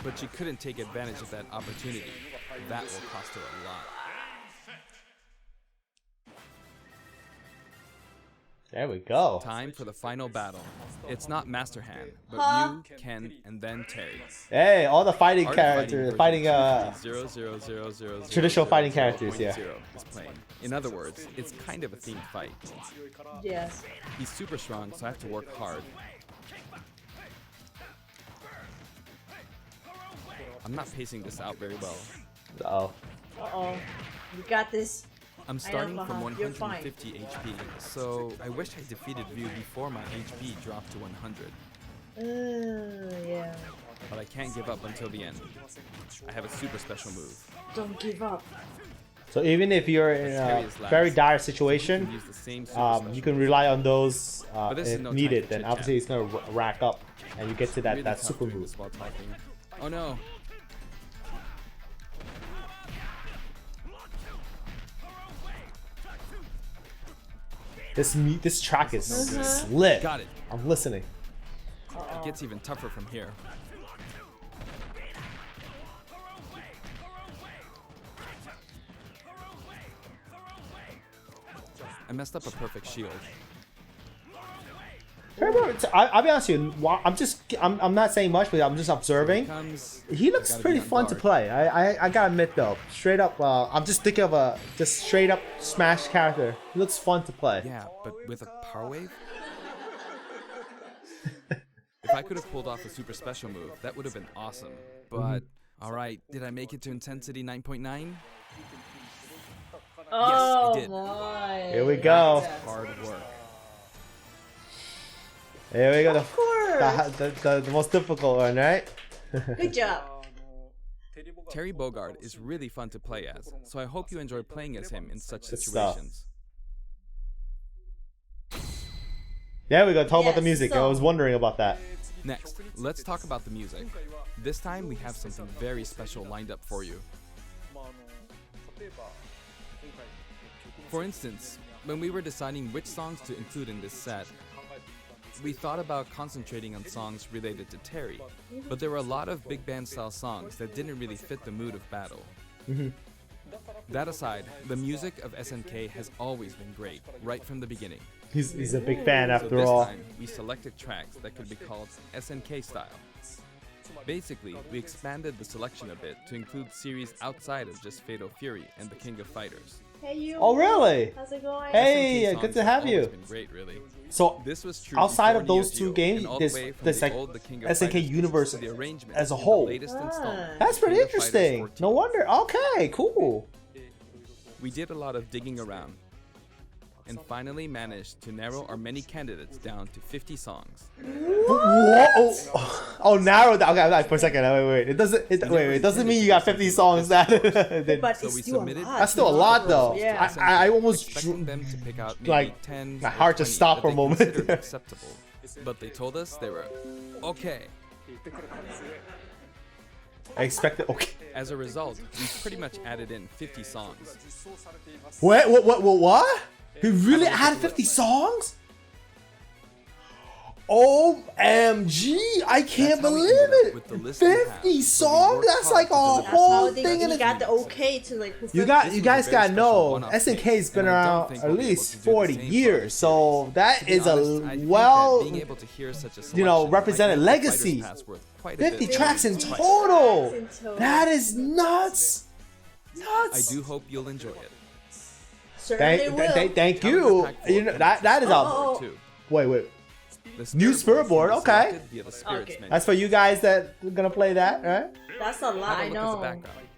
But she couldn't take advantage of that opportunity. That will cost her a lot. There we go. Time for the final battle. It's not Master Hand, but Huh? Ryu, Ken, and then Terry. Hey, all the fighting Art characters, fighting 0.0000000 traditional fighting characters, yeah. is playing. In other words, it's kind of a themed fight. Yes. He's super strong, so I have to work hard. I'm not pacing this out very well. Oh. Uh-oh. You got this. I'm starting from Baha. You're fine. 150 HP, so I wish I defeated Ryu before my HP dropped to 100. Yeah. But I can't give up until the end. I have a super special move. Don't give up. So even if you're in a very dire situation, Use the same super you special can move. rely on those this is if no time needed. for Then chit-chat. obviously it's gonna rack up, and you get to that Really that tough super doing move. this while talking. Oh no! This track is No good. slick. Got it. I'm listening. It gets even tougher from here. I messed up a perfect shield. I'll be honest with you. I'm not saying much, but I'm just observing. He looks pretty fun to play. I gotta admit though, straight up, I'm just thinking of a just straight up Smash character. He looks fun to play. Yeah, but with a power wave? If I could have pulled off a super special move, that would have been awesome. But, alright, did I make it to intensity 9.9? Oh I did. my. Here we go. Hard work. Here we go. Of course. The most difficult one, right? Good job. Terry Bogard is really fun to play as, so I hope you enjoy playing as him in such Good stuff. situations. There we go. Talk about the Yes, music. I so- was wondering about that. Next, let's talk about the music. This time we have something very special lined up for you. For instance, when we were deciding which songs to include in this set, we thought about concentrating on songs related to Terry, but there were a lot of big band style songs that didn't really fit the mood of battle. That aside, the music of SNK has always been great, right from the beginning. He's a big fan So after this all. time, we selected tracks that could be called SNK style. Basically, we expanded the selection a bit to include series outside of just Fatal Fury and the King of Fighters. Hey you. Oh really? How's it going? Hey, SNK good songs to have always you. been great, really. So This was true outside of before Neo those two Geo, games, and all the there's way from there's the like old The King of SNK Fighters universe to the arrangement as a of the whole. latest installment, That's The pretty King of Fighters interesting. 14. No wonder. Okay, cool. We did a lot of digging around, and finally managed to narrow our many candidates down to 50 songs. Whoa! Oh, narrow down. Okay, like, for a second. Wait. It doesn't. It doesn't mean you got 50 songs. That. But So it's we still submitted- a lot. That's still a lot, though. Yeah. I almost expecting them to pick out maybe like, 10 my or heart to 20 stop that for a they moment. considered acceptable, but they told us they were okay. I expected. Okay. As a result, we pretty much added in 50 songs. Wait. What? He really added 50 songs? OMG! I can't That's how we believe ended up it. with the list we have, 50 but we songs? worked That's hard like to a deliver. That's whole how they thing in he it. got the okay to like. You This guys was a gotta very know special one-off SNK's thing, been and I don't around think at we'll be able least to do the 40 same for years, others. so that To be is honest, I a think well, that being able to hear such a you know, selection might represented make the Fighter's legacy. Pass worth quite a 50 bit. tracks in Fifty total. tracks in total. That is nuts. I Nuts. do hope you'll enjoy it. Certainly will. Thank Counter you. Pack You know, 4 that is a Oh. too. wait. The New spirit board, can be okay. selected via the spirits Okay. menu. That's for you guys that are gonna play that, right? That's a lot. Have a I look know. at the background.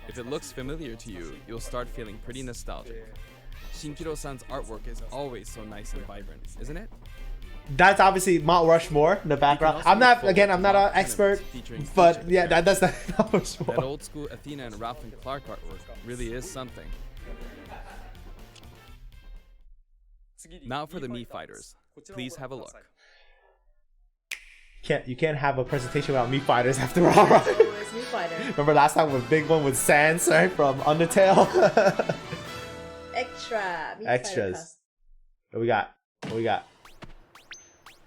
If it looks familiar to you, you'll start feeling pretty nostalgic. Shinkiro-san's artwork is always so nice and vibrant, isn't it? That's obviously Mount Rushmore in the background. also I'm not look again. I'm not an forward to expert, featuring but featured yeah, that's not Mount That Rushmore. old school Athena and Ralph and Clark artwork really is something. Now for the Mii Fighters. Please have a look. You can't have a presentation without Mii Fighters after all, right? Always new fighter. Remember last time with big one with Sans, right, from Undertale. Extra. Mii Extras. Fighter What we got?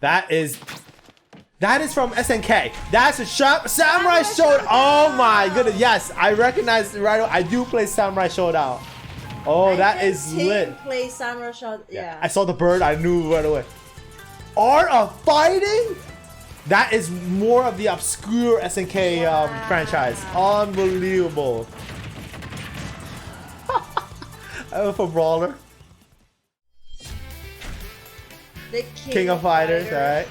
That is from SNK. That's a Samurai Showdown. Oh my goodness. Yes, I recognize it right away. I do play Samurai Showdown. Oh, that is lit. Play Samurai Shot. Yeah. I saw the bird. I knew right away. Art of Fighting? That is more of the obscure SNK franchise. Unbelievable. I went for Brawler. The King of Fighters, alright.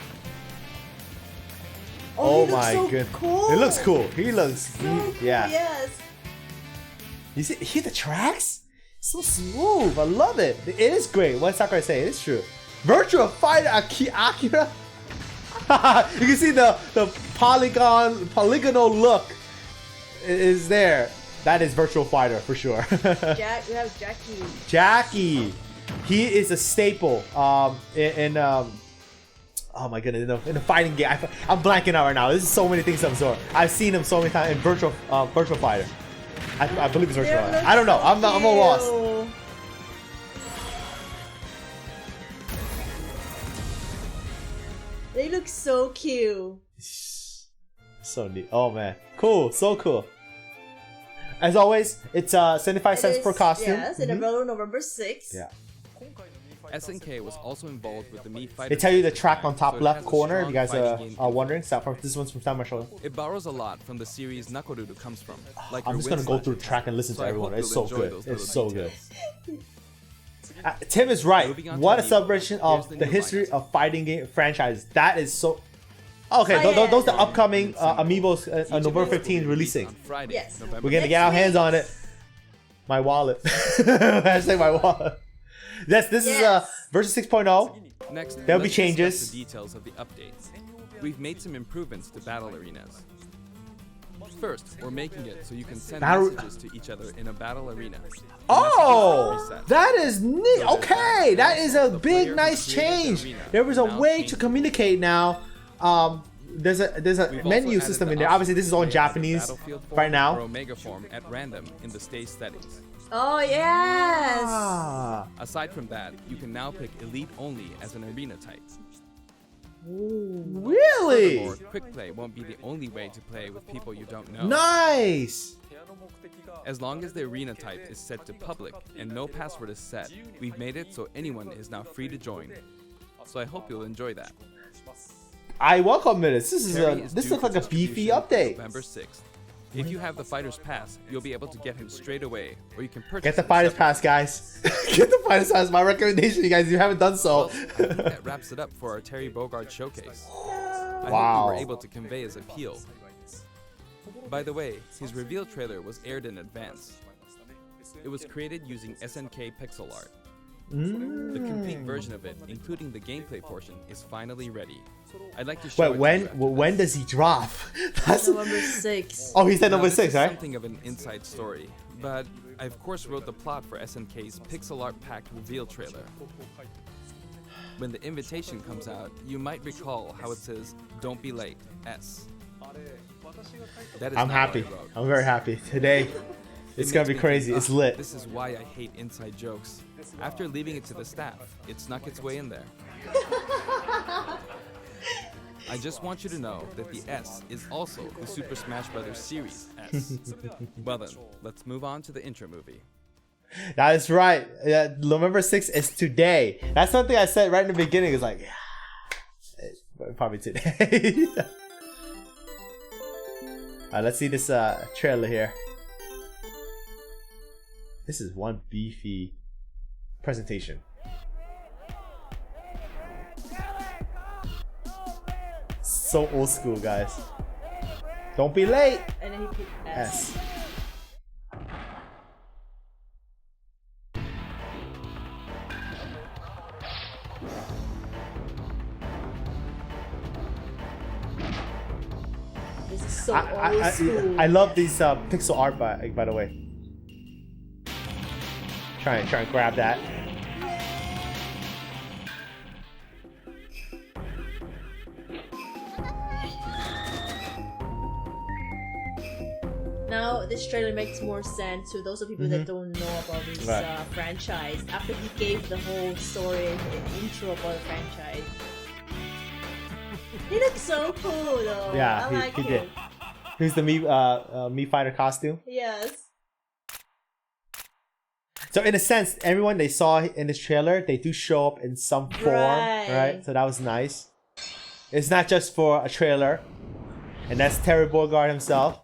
Oh he looks my so goodness. cool. It looks cool. He looks, So cool, yeah. Yes. You see, hear the tracks? So smooth. I love it. It is great. What Sakurai say? It is true. Virtual Fighter Akira. You can see the polygonal look is there. That is Virtual Fighter for sure. We have Jackie. Jackie. He is a staple in oh my goodness, in the fighting game. I'm blanking out right now. This is so many things I'm sorry. I've seen him so many times in Virtual Fighter. I believe it's Virtual Fighter. I don't know. I'm a lost. They look so cute. So neat. Oh man. Cool. So cool. As always, it's 75 cents per costume. Yes, in available November 6th. Yeah. SNK was also involved with the Mii Fighters. They tell you the track on top so it left has a corner if you strong guys fighting game are wondering. This one's from Samurai Shodown. It borrows a lot from the series Nakoruru comes from. Like I'm your just gonna wind go through the slashes. track and listen So to I everyone. hope It's you'll so enjoy good. those It's little so good. details. Tim is right. Moving on to What a Amiibo. celebration Here's of the the new history lineup. of fighting game franchise. That is so. Okay, Oh, yeah. those are the upcoming amiibos Each on of November those will be 15 released releasing. on Friday, Yes. November We're gonna Next get our week. hands on it. My wallet. Hashtag my wallet. This is Yes. version 6.0. Next, There'll be let's discuss changes. The details of the updates. We've made some improvements to battle arenas. First, we're making it so you can send Battle- messages to each other in a battle arena. Oh, Reset. that is neat. So Okay, there's that is a the big, player nice who created the change. arena There was a now way to changes. communicate now. There's a We've also menu added system the in there. option Obviously, this is to all in play either Japanese Battlefield form right now. Or Omega form at random in the stage settings. Oh yes. Ah. Aside from that, you can now pick Elite only as an arena type. Really? Furthermore, quick play won't be the only way to play with people you don't know. Nice. As long as the arena type is set to public and no password is set, we've made it so anyone is now free to join. So I hope you'll enjoy that. I welcome this. This is Terry a is this due looks for like a beefy distribution update. November 6th. If you have the Fighter's Pass, you'll be able to get him straight away, or you can purchase Get the it Fighters separately. Pass, guys. Get the Fighters Pass. My recommendation, you guys. If you haven't done so. Well, I think that wraps it up for our Terry Bogard showcase. I Wow. hope we were able to convey his appeal. By the way, his reveal trailer was aired in advance. It was created using SNK pixel art. The complete version of it, including the gameplay portion, is finally ready. I'd like to show Wait, it to you after when this. does he drop? That's Number 6. oh, he said Now, number this 6, is right? Something of an inside story, but I of course wrote the plot for SNK's pixel art packed reveal trailer. When the invitation comes out, you might recall how it says "Don't be late, S." That is I'm not happy. what I wrote. I'm very happy today. It's It gonna makes be me crazy. think, It's lit. This is why I hate inside jokes. After leaving it to the staff, it snuck its way in there. I just want you to know that the S is also the Super Smash Bros. Series S. Well then, let's move on to the intro movie. That is right. November 6th is today. That's something I said right in the beginning. It's like, yeah, it's probably today. Let's see this trailer here. This is one beefy presentation. So old school, guys. Don't be late. And then he picked S. S. This is so old school. I love these pixel art by the way. Try and grab that. Now this trailer makes more sense to those of people that don't know about this Right. franchise. After he gave the whole story and the intro about the franchise, he looks so cool though. Yeah, I like he him. did. Here's the Me Fighter costume. Yes. So in a sense, everyone they saw in this trailer, they do show up in some form, right? So that was nice. It's not just for a trailer. And that's Terry Bogard himself.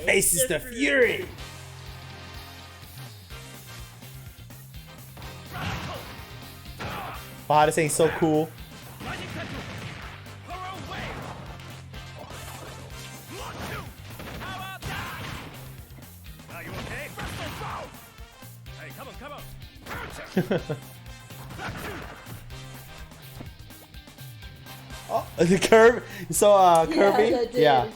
Faces the Fury. Wow, this ain't so cool. Oh, the curve. You saw Kirby? I did. Yeah.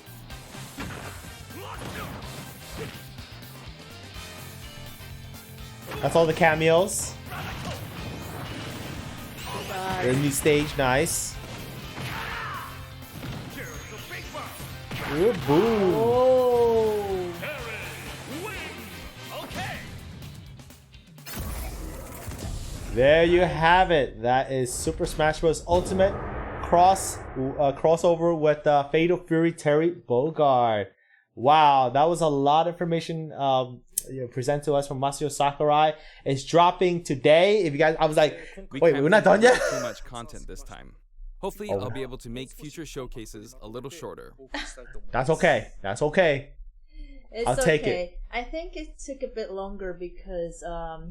That's all the cameos. The new stage, nice. Ooh, boom. Oh. There you have it. That is Super Smash Bros. Ultimate crossover with Fatal Fury Terry Bogard. Wow, that was a lot of information presented to us from Masahiro Sakurai. It's dropping today. If you guys, I was like, wait, can't we're not think done yet? of Too much content this time. Hopefully, I'll be able to make future showcases a little shorter. That's okay. That's okay. It's I'll take okay. it. I think it took a bit longer because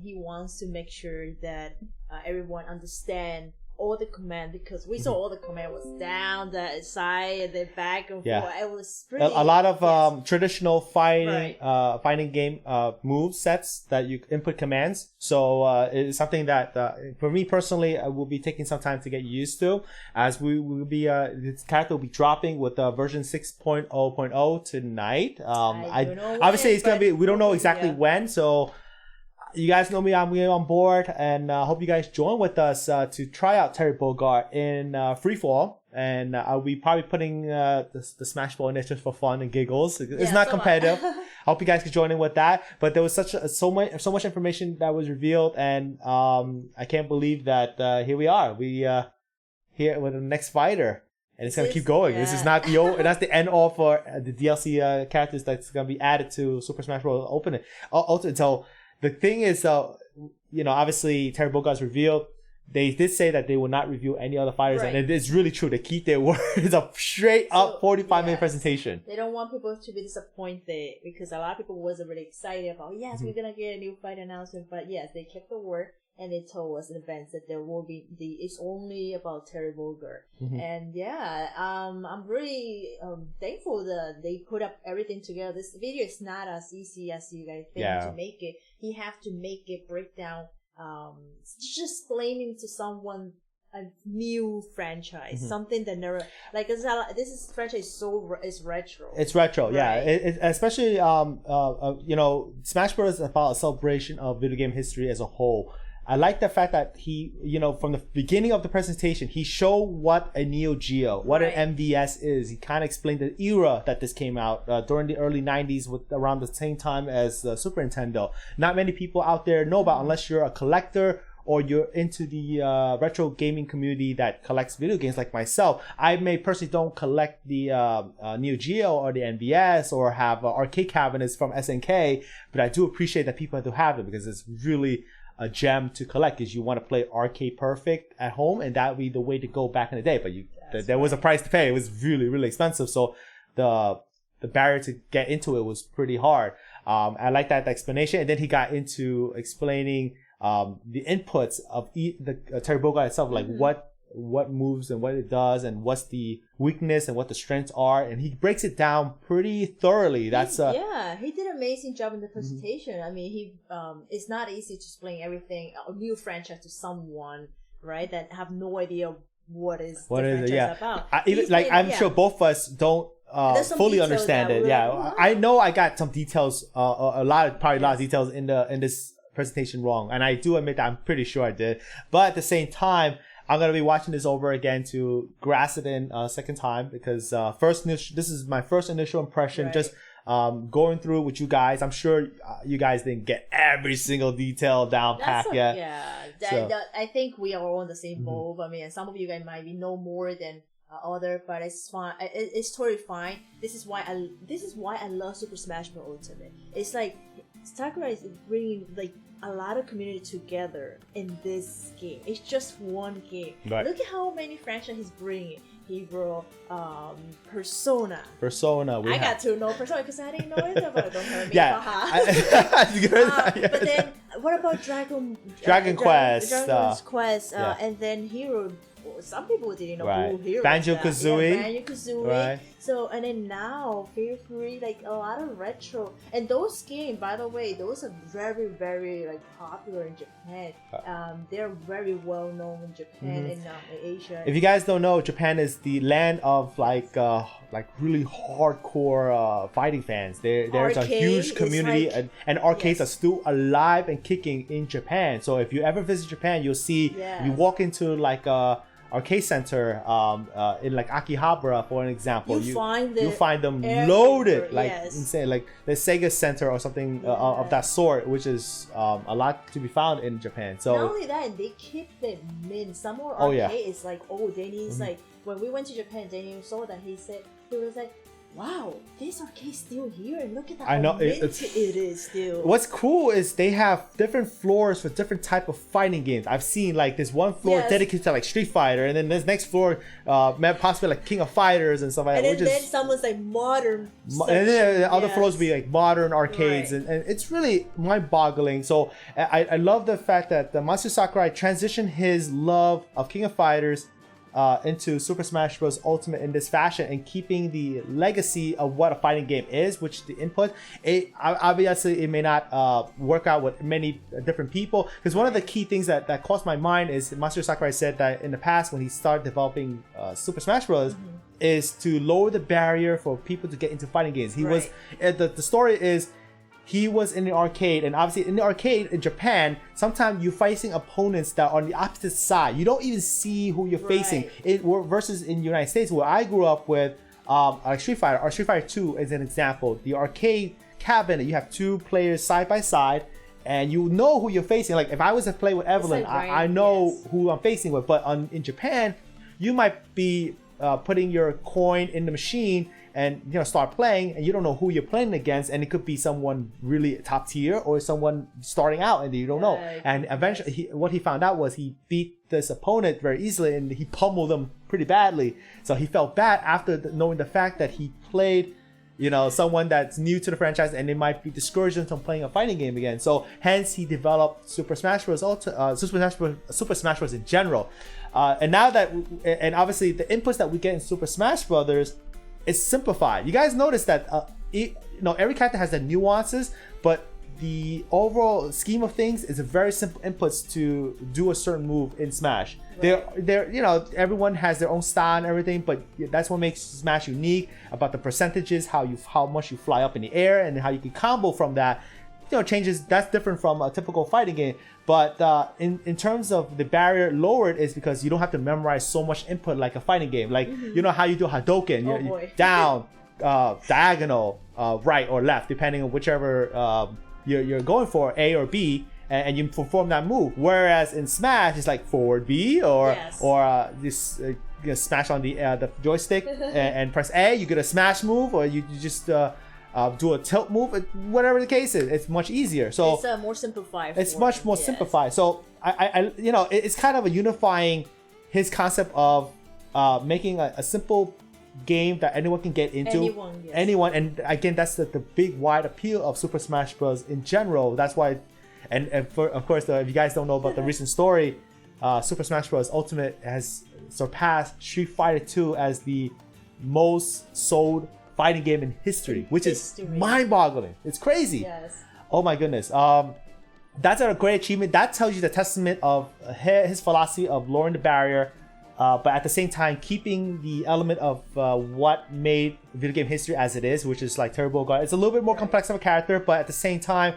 he wants to make sure that everyone understand all the command, because we saw all the command was down, the side, and then back and forth. It was pretty a lot of traditional fighting game move sets that you input commands. So it's something that for me personally, I will be taking some time to get used to, as we will be this character will be dropping with version 6.0.0 tonight. I don't know obviously when, it's gonna be, we don't know exactly when, so you guys know me, I'm on board, and hope you guys join with us to try out Terry Bogard in Freefall. And I'll be probably putting the Smash Ball in there just for fun and giggles. It's not competitive. I hope you guys can join in with that. But there was so much information that was revealed, and I can't believe that here we are. We here with the next fighter, and it's gonna keep going. This is not that's the end all for the DLC characters that's gonna be added to Super Smash Bros. Ultimate. So the thing is, obviously Terry Bogard's revealed. They did say that they will not review any other fighters, and it is really true. They keep their word. It's a straight up 45-minute presentation. They don't want people to be disappointed, because a lot of people wasn't really excited about, we're gonna get a new fight announcement. But yes, they kept the word, and they told us in advance that there will be it's only about Terry Bogard. And I'm really thankful that they put up everything together. This video is not as easy as you guys think to make it. He have to make it break down. Just explaining to someone a new franchise, something that never this franchise is retro. It's retro, right? It especially Smash Bros. Is about a celebration of video game history as a whole. I like the fact that he, from the beginning of the presentation, he showed what a Neo Geo, what an MVS is. He kind of explained the era that this came out during the early 90s, around the same time as Super Nintendo. Not many people out there know about, unless you're a collector or you're into the retro gaming community that collects video games like myself. I personally don't collect the Neo Geo or the NVS or have arcade cabinets from SNK, but I do appreciate that people do have them, because it's really a gem to collect, because you want to play arcade perfect at home, and that would be the way to go back in the day. But there was a price to pay. It was really, really expensive, so the barrier to get into it was pretty hard. I like that explanation, and then he got into explaining the inputs of the Terry Bogard itself, like what moves and what it does, and what's the weakness and what the strengths are, and he breaks it down pretty thoroughly. That's he did an amazing job in the presentation. I mean, it's not easy to explain everything, a new franchise, to someone that have no idea what the franchise about. I'm sure both of us don't fully understand it. I know I got some details, a lot of details in this presentation wrong, and I do admit that I'm pretty sure I did. But at the same time, I'm going to be watching this over again to grasp it in a second time, because this is my first initial impression, just going through with you guys. I'm sure you guys didn't get every single detail down pat yet. I think we are all on the same boat. I mean, some of you guys might know more than other, but it's fine. It's totally fine. This is why I love Super Smash Bros. Ultimate. It's like Sakurai is bringing a lot of community together in this game. It's just one game. Look at how many franchises he's bringing. He brought Persona. I got to know Persona because I didn't know anything about it. Don't hurt me. But then, what about Dragon Quest? And then Hero. Some people didn't know who Hero Banjo-Kazooie. Right. So, and then now, feel free, a lot of retro. And those games, by the way, those are very, very popular in Japan. They're very well known in Japan and in Asia. If you guys don't know, Japan is the land of really hardcore fighting fans. There's a huge community, and arcades are still alive and kicking in Japan. So if you ever visit Japan, you'll see, you walk into arcade center in Akihabara, for an example, you'll find them loaded insane, like the Sega Center or something of that sort, which is a lot to be found in Japan. So not only that, they keep them in some more arcade. It's Danny's when we went to Japan, Danny saw that he was wow, this arcade's still here, and look at that. I know, it is still. What's cool is they have different floors for different type of fighting games. I've seen like this one floor dedicated to like Street Fighter, and then this next floor possibly like King of Fighters and stuff like that. And then someone's like modern. And then the other floors will be like modern arcades, and it's really mind-boggling. So I love the fact that Masahiro Sakurai transitioned his love of King of Fighters into Super Smash Bros. Ultimate in this fashion, and keeping the legacy of what a fighting game is, which the input, obviously it may not work out with many different people, because one of the key things that crossed my mind is Masahiro Sakurai said that in the past when he started developing Super Smash Bros. Is to lower the barrier for people to get into fighting games. He was the story is he was in the arcade, and obviously in the arcade in Japan, sometimes you're facing opponents that are on the opposite side. You don't even see who you're facing. Versus in the United States, where I grew up with like Street Fighter, or Street Fighter 2 is an example. The arcade cabinet, you have two players side by side, and you know who you're facing. Like if I was to play with Evelyn, like I know who I'm facing with. But in Japan, you might be putting your coin in the machine and start playing, and you don't know who you're playing against, and it could be someone really top tier or someone starting out and you don't know. And eventually what he found out was he beat this opponent very easily, and he pummeled them pretty badly. So he felt bad after knowing the fact that he played someone that's new to the franchise, and it might be discouraged him from playing a fighting game again. So hence he developed Super Smash Bros. Super Smash Bros. In general. And now that, and obviously the inputs that we get in Super Smash Brothers, it's simplified. You guys notice that every character has their nuances, but the overall scheme of things is a very simple inputs to do a certain move in Smash. They're everyone has their own style and everything, but that's what makes Smash unique about the percentages, how much you fly up in the air, and how you can combo from that. Changes that's different from a typical fighting game. But in terms of the barrier lowered is because you don't have to memorize so much input like a fighting game. Like how you do Hadouken, you down, diagonal, right or left, depending on whichever you're going for, A or B, and you perform that move. Whereas in Smash, it's like forward B or this smash on the joystick and press A. You get a smash move, or you just do a tilt move, whatever the case is. It's much easier. So it's more simplified. It's much more simplified. So I it's kind of a unifying his concept of making a simple game that anyone can get into. Anyone, and again, that's the big wide appeal of Super Smash Bros. In general. That's why, and of course, if you guys don't know about the recent story, Super Smash Bros. Ultimate has surpassed Street Fighter 2 as the most sold fighting game in history, which is mind-boggling. It's crazy. Yes. Oh my goodness. That's a great achievement. That tells you the testament of his philosophy of lowering the barrier, but at the same time keeping the element of what made video game history as it is, which is like Turbo Bogard. It's a little bit more complex of a character, but at the same time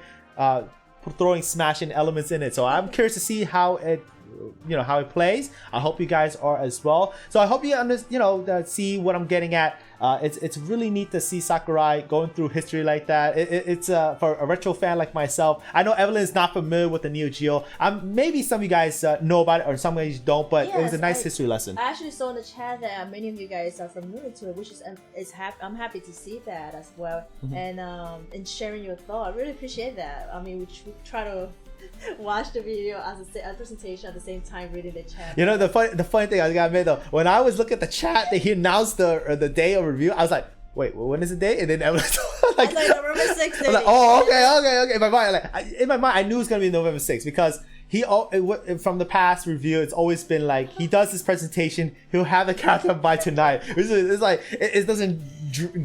throwing smashing elements in it. So I'm curious to see how it how it plays. I hope you guys are as well. So I hope you see what I'm getting at. It's really neat to see Sakurai going through history like that. It's for a retro fan like myself. I know Evelyn is not familiar with the Neo Geo. Maybe some of you guys know about it, or some of you don't. But it was a nice history lesson. I actually saw in the chat that many of you guys are familiar to it, which is I'm happy to see that as well. And sharing your thought. I really appreciate that. I mean, we try to watch the video as a presentation at the same time reading the chat. The funny thing I gotta admit though, when I was looking at the chat that he announced the day of review, I was like, wait, when is the day? And then I was like, November 6th. I was like, oh, okay. In my mind, I knew it was gonna be November 6th because from the past review, it's always been like he does this presentation, he'll have the character by tonight. It's like it doesn't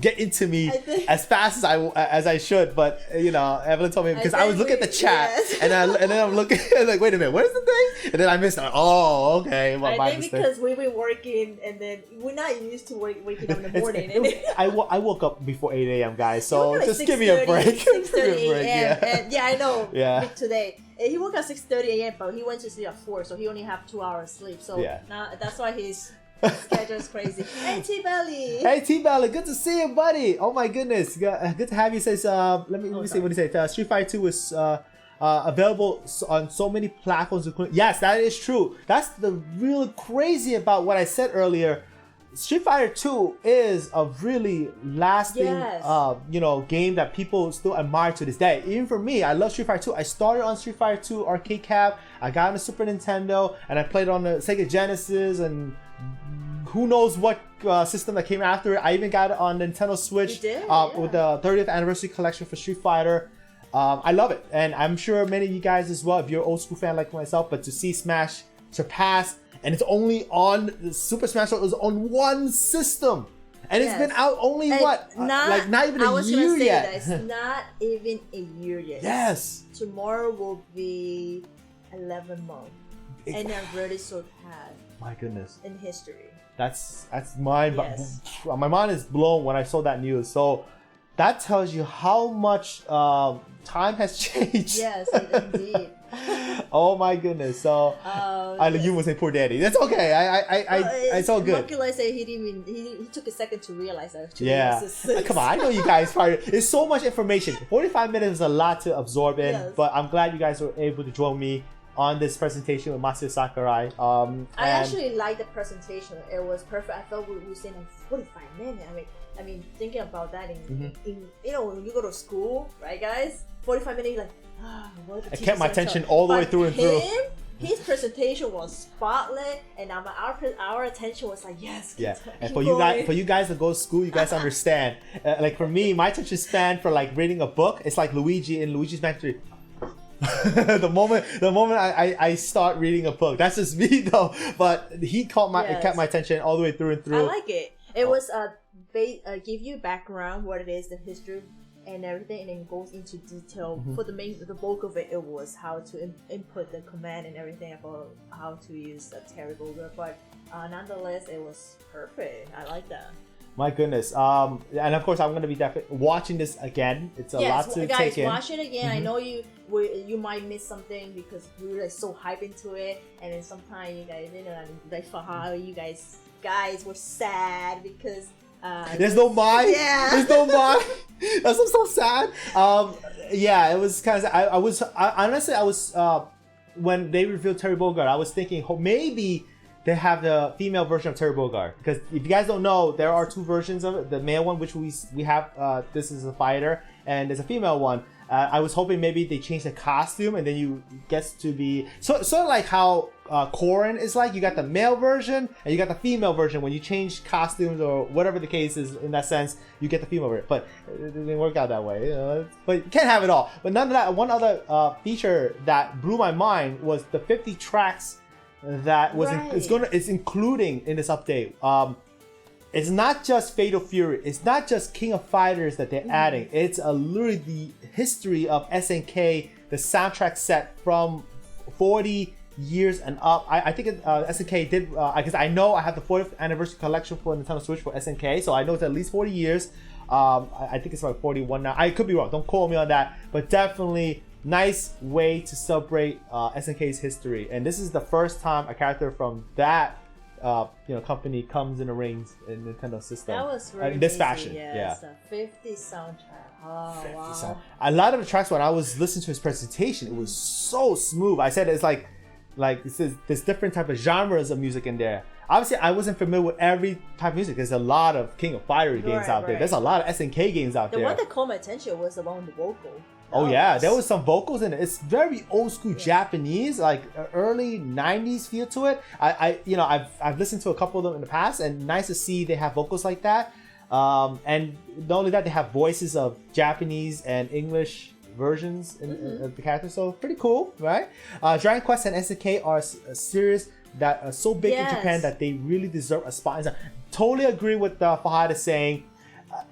get into me as fast as I should, but Evelyn told me because I was looking at the chat and then I'm looking like, wait a minute, where's the thing? And then I missed it. Oh, okay. Well, I think because we've been working and then we're not used to waking up in the morning. I woke up before 8 a.m. guys, so just give me a break. 6:30 a.m. and I know. Yeah. Today he woke up 6:30 a.m. but he went to sleep at 4, so he only have 2 hours sleep. So now that's why his schedule is crazy. Hey T-Belly! Hey T-Belly, good to see you, buddy. Oh my goodness, good to have you. Says let me see what he said. Street Fighter 2 is available on so many platforms. Yes, that is true. That's the real crazy about what I said earlier. Street Fighter 2 is a really lasting, game that people still admire to this day. Even for me, I love Street Fighter 2. I started on Street Fighter 2 arcade cab. I got on the Super Nintendo, and I played on the Sega Genesis, and who knows what system that came after it. I even got it on Nintendo Switch with the 30th anniversary collection for Street Fighter. I love it, and I'm sure many of you guys as well, if you're an old school fan like myself. But to see Smash surpass, and it's only on Super Smash Bros. Is on one system, and it's been out only not even a year yet. That it's not even a year yet. Yes. Tomorrow will be 11 months, and I've already surpassed. My goodness. In history. That's mine. Yes. My mind is blown when I saw that news. So that tells you how much time has changed. Yes, indeed. Oh my goodness. So you would say poor daddy. That's okay. It's all good. Markula said he took a second to realize that. Come on, I know you guys probably, it's so much information. 45 minutes is a lot to absorb in, but I'm glad you guys were able to join me on this presentation with Masahiro Sakurai. I actually liked the presentation. It was perfect. I thought we were saying like 45 minutes. I mean, thinking about that in when you go to school, right, guys? 45 minutes, like, what the I kept my attention all the way through and through. His presentation was spotless, and our attention was like, yes. Yeah, and for you guys that go to school, you guys understand. Like for me, my attention span for like reading a book, it's like Luigi in Luigi's Mansion 3. the moment I start reading a book, that's just me though. But he kept my attention all the way through and through. I like it. It was give you background, what it is, the history and everything, and then goes into detail. For the bulk of it, it was how to input the command and everything about how to use a terrible word. But nonetheless, it was perfect. I like that. My goodness. And of course, I'm going to be definitely watching this again. It's a lot to take in. Guys, watch it again. I know you might miss something because we were like so hyped into it, and then sometimes you guys, like for how you guys were sad because there's no mine. Yeah. There's no mine. That's so sad. It was kind of. I was honestly when they revealed Terry Bogard, I was thinking maybe they have the female version of Terry Bogard, because if you guys don't know, there are two versions of it. The male one, which we have, this is a fighter, and there's a female one. I was hoping maybe they change the costume, and then you get to be sort of like how Corrin is like. You got the male version and you got the female version. When you change costumes or whatever the case is, in that sense, you get the female version. But it didn't work out that way. But you can't have it all. But none of that. One other feature that blew my mind was the 50 tracks that was it's including in this update. It's not just Fatal Fury. It's not just King of Fighters that they're adding. It's literally the history of SNK, the soundtrack set from 40 years and up. I think SNK did, because I know I have the 40th anniversary collection for Nintendo Switch for SNK, so I know it's at least 40 years. I think it's like 41 now. I could be wrong. Don't quote me on that. But definitely nice way to celebrate SNK's history. And this is the first time a character from that company comes in the rings in Nintendo system. That was really in this fashion. Yeah. 50 soundtrack. Oh, 50 wow. A lot of the tracks, when I was listening to his presentation, it was so smooth. I said it's like there's different type of genres of music in there. Obviously, I wasn't familiar with every type of music. There's a lot of King of Fighters games out there. There's a lot of SNK games out there. The one that caught my attention was the one with the vocal. Oh yeah, there was some vocals in it. It's very old school Japanese, like early 90s feel to it. I've listened to a couple of them in the past, and nice to see they have vocals like that. And not only that, they have voices of Japanese and English versions of the characters, so pretty cool, right? Dragon Quest and SNK are a series that are so big in Japan that they really deserve a spot. Totally agree with Fahad saying.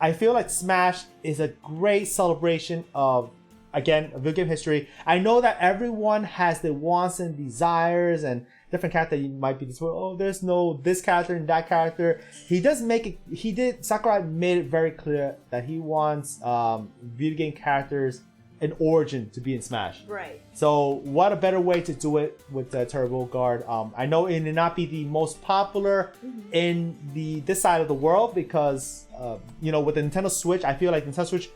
I feel like Smash is a great celebration of, again, video game history. I know that everyone has their wants and desires and different characters. You might be this way, there's no this character and that character. Sakurai made it very clear that he wants video game characters an origin to be in Smash. Right. So what a better way to do it with Terry Bogard. I know it may not be the most popular in this side of the world because, with the Nintendo Switch, I feel like Nintendo Switch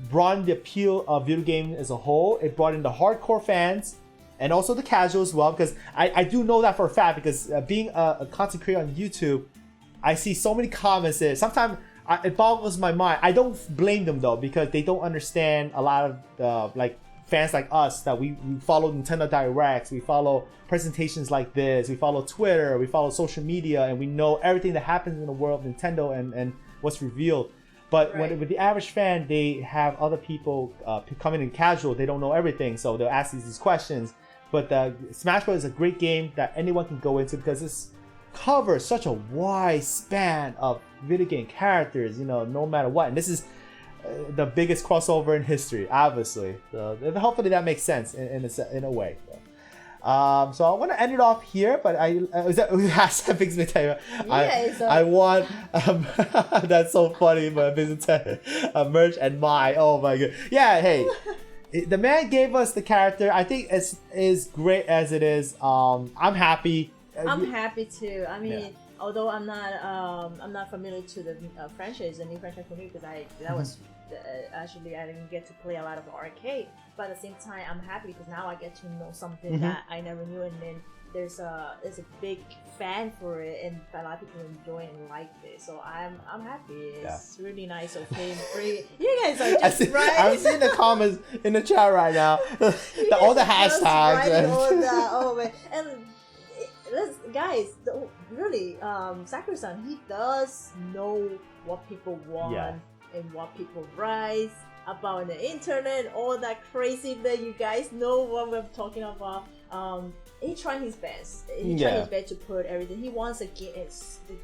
broadened the appeal of video games as a whole. It brought in the hardcore fans and also the casual as well, because I do know that for a fact, because being a content creator on YouTube, I see so many comments there. Sometimes it boggles my mind. I don't blame them though, because they don't understand a lot of like fans like us that we follow Nintendo Directs, we follow presentations like this, we follow Twitter, we follow social media, and we know everything that happens in the world of Nintendo and what's revealed. But with the average fan, they have other people coming in casual. They don't know everything, so they'll ask these questions. But Smash Bros. Is a great game that anyone can go into because it's covers such a wide span of video game characters, no matter what. And this is the biggest crossover in history, obviously. So hopefully that makes sense in a way. So I want to end it off here, but I want that's so funny, but merch and oh my god, yeah, hey. The man gave us the character. I think it's as great as it is. I'm happy. I'm happy too. I mean, although I'm not familiar to the franchise, the new franchise for me, because that was actually I didn't get to play a lot of arcade. But at the same time, I'm happy because now I get to know something that I never knew, and then there's a big fan for it, and a lot of people enjoy it and like it. So I'm happy. It's really nice of him. You guys are just right. I'm seeing the comments in the chat right now. All the hashtags. Oh man, and guys, really, Sakurai-san, he does know what people want and what people write about the internet, all that crazy that you guys know what we're talking about. He tried his best. He tried his best to put everything. He wants the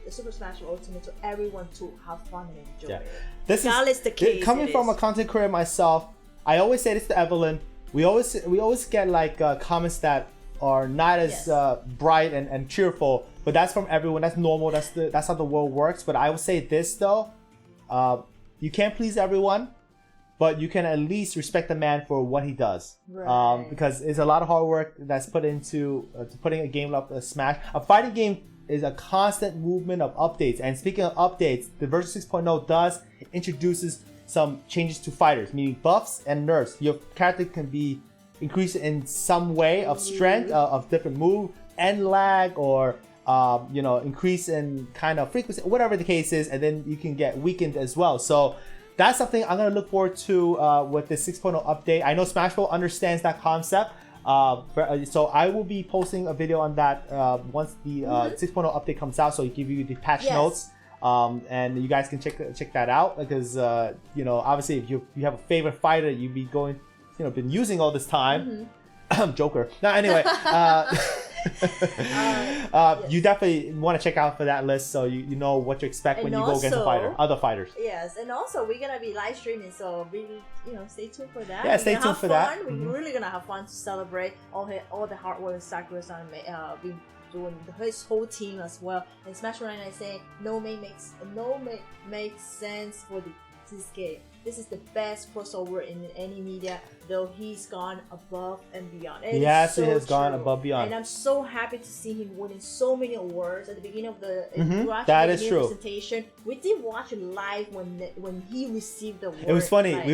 Super Smash Bros. Ultimate to everyone to have fun and enjoy it. This is the case. Coming from a content creator myself, I always say this to Evelyn. We always get like comments that are not as bright and cheerful, but that's from everyone. That's normal. That's how the world works. But I would say this though, you can't please everyone, but you can at least respect the man for what he does. Right. Because it's a lot of hard work that's put into putting a game like Smash. A fighting game is a constant movement of updates. And speaking of updates, the version 6.0 introduces some changes to fighters, meaning buffs and nerfs. Your character can be increased in some way of strength, of different move, and lag, or increase in kind of frequency, whatever the case is, and then you can get weakened as well. So that's something I'm going to look forward to with the 6.0 update. I know Smash Bros. Understands that concept. So I will be posting a video on that once the 6.0 update comes out. So I give you the patch notes. And you guys can check that out because, obviously if you have a favorite fighter you've been been using all this time. Joker. Now, anyway, you definitely want to check out for that list so you know what to expect when you go against other fighters. Yes, and also we're gonna be live streaming, so really, stay tuned for that. Yeah, stay tuned for that. We're really gonna have fun to celebrate all the hard work Sakurai-san been doing, his whole team as well. And Smash Bros. I say no makes sense for this game. This is the best crossover in any media, though he's gone above and beyond. And yes, he has gone above and beyond. And I'm so happy to see him winning so many awards at the beginning of the presentation. We did watch it live when he received the award. It was funny. I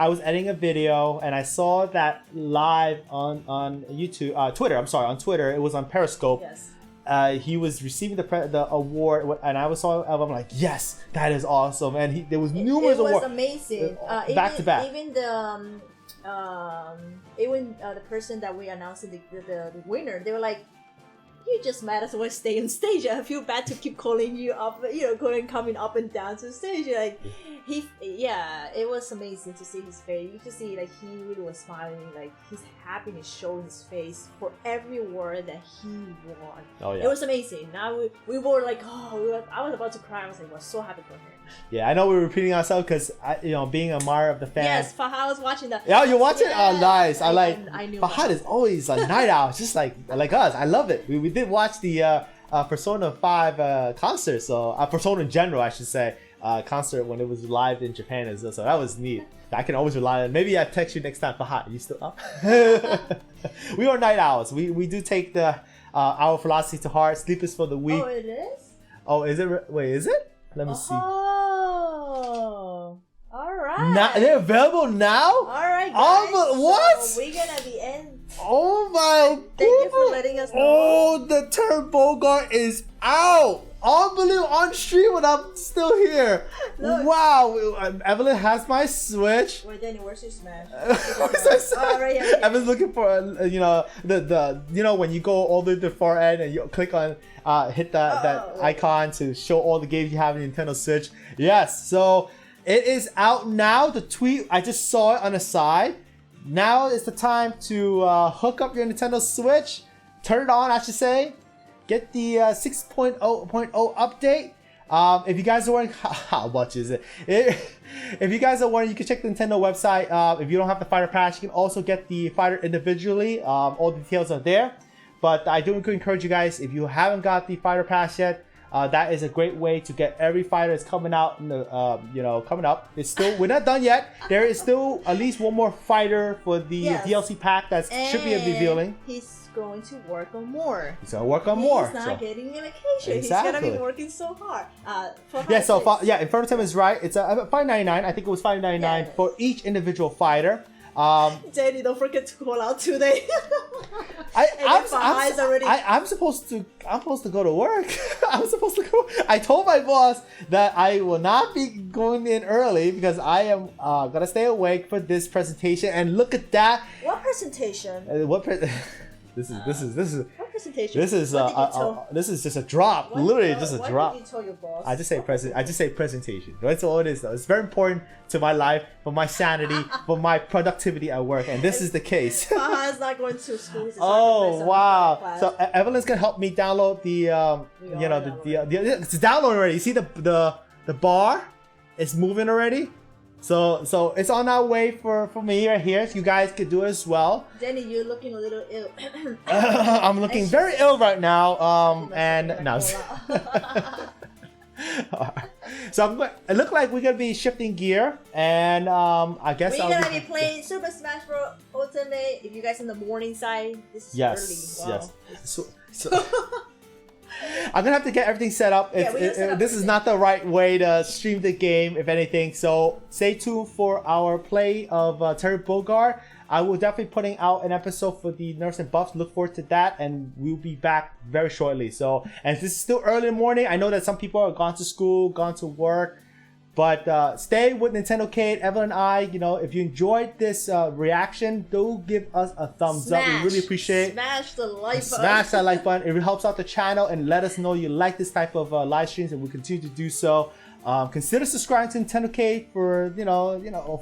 was editing a video and I saw that live on YouTube, Twitter. I'm sorry, on Twitter. It was on Periscope. Yes. He was receiving the award, and I saw I'm like, yes, that is awesome. And there was numerous awards. It was amazing. Back to back. Even the person that we announced the winner, they were like, you just might as well stay on stage. I feel bad to keep calling you up, coming up and down to the stage. Like it was amazing to see his face. You could see like he really was smiling, like his happiness showing his face for every word that he won. Oh yeah, it was amazing. Now we were like, I was about to cry. I was like, I was so happy for him. Yeah, I know we're repeating ourselves because being a admirer of the fans. Yes, Fahad was watching that. Yeah, you're watching. Oh, nice. I knew Fahad is always a night owl, just like us. I love it. We did watch the Persona 5 concert, so Persona in general, I should say, concert when it was live in Japan as well. So that was neat. I can always rely on. Maybe I text you next time. Fahad, you still up? We are night owls. We do take our philosophy to heart. Sleep is for the weak. Oh, it is. Oh, is it? Wait, is it? Let me see. Oh, all right. Now, they're available now? All right, guys. Oh, what? So we're gonna be in. Oh my! Thank you for letting us know. Oh, the term Bogard is out. unbelievable on stream when I'm still here. Look. Wow, Evelyn has my Switch. Wait, Danny, where's your Smash? Oh, right here. Evan's looking for the when you go all the way to the far end and you click on hit that icon to show all the games you have in Nintendo Switch. Yes, so it is out now. The tweet I just saw it on the side. Now is the time to hook up your Nintendo Switch, turn it on, I should say. Get the 6.0.0 update. If you guys are wondering, how much is it? If you guys are wondering, you can check the Nintendo website. If you don't have the fighter pass, you can also get the fighter individually. All the details are there. But I do encourage you guys, if you haven't got the fighter pass yet, that is a great way to get every fighter that's coming out. Coming up. It's still, we're not done yet. There is still at least one more fighter for the DLC pack that should be revealing. He's going to work on more. He's gonna work on more. He's not getting a vacation. Exactly. He's gonna be working so hard. Inferno is right. It's $5.99. I think it was $5.99 for each individual fighter. Jenny, don't forget to call out today. I'm supposed to go to work. I'm supposed to go. I told my boss that I will not be going in early because I am gonna stay awake for this presentation. And look at that. What presentation? This is what presentation? this is just a drop. Literally just a drop. What did you tell your boss? I just say presentation. That's all it is though. It's very important to my life, for my sanity, for my productivity at work, and this is the case. Faha's not going to school. Oh wow! So Evelyn's gonna help me download the it's downloaded already. You see the bar? It's moving already. So it's on our way for me right here. So you guys could do it as well. Danny, you're looking a little ill. I'm looking very ill right now. So it looked like we're gonna be shifting gear, and I guess we're gonna be playing Super Smash Bros. Ultimate. If you guys on the morning side, this is early. Wow. Yes. So I'm gonna have to get everything set up. This is not the right way to stream the game, if anything. So stay tuned for our play of Terry Bogard. I will definitely putting out an episode for the Nerds and Buffs. Look forward to that, and we'll be back very shortly. So, and this is still early in the morning. I know that some people are gone to school, gone to work, but stay with Nintendo Kate, Evelyn and I. If you enjoyed this reaction, do give us a thumbs up. We really appreciate it. Smash the like button. Smash that like button. It helps out the channel, and let us know you like this type of live streams, and we'll continue to do so. Consider subscribing to Nintendo K for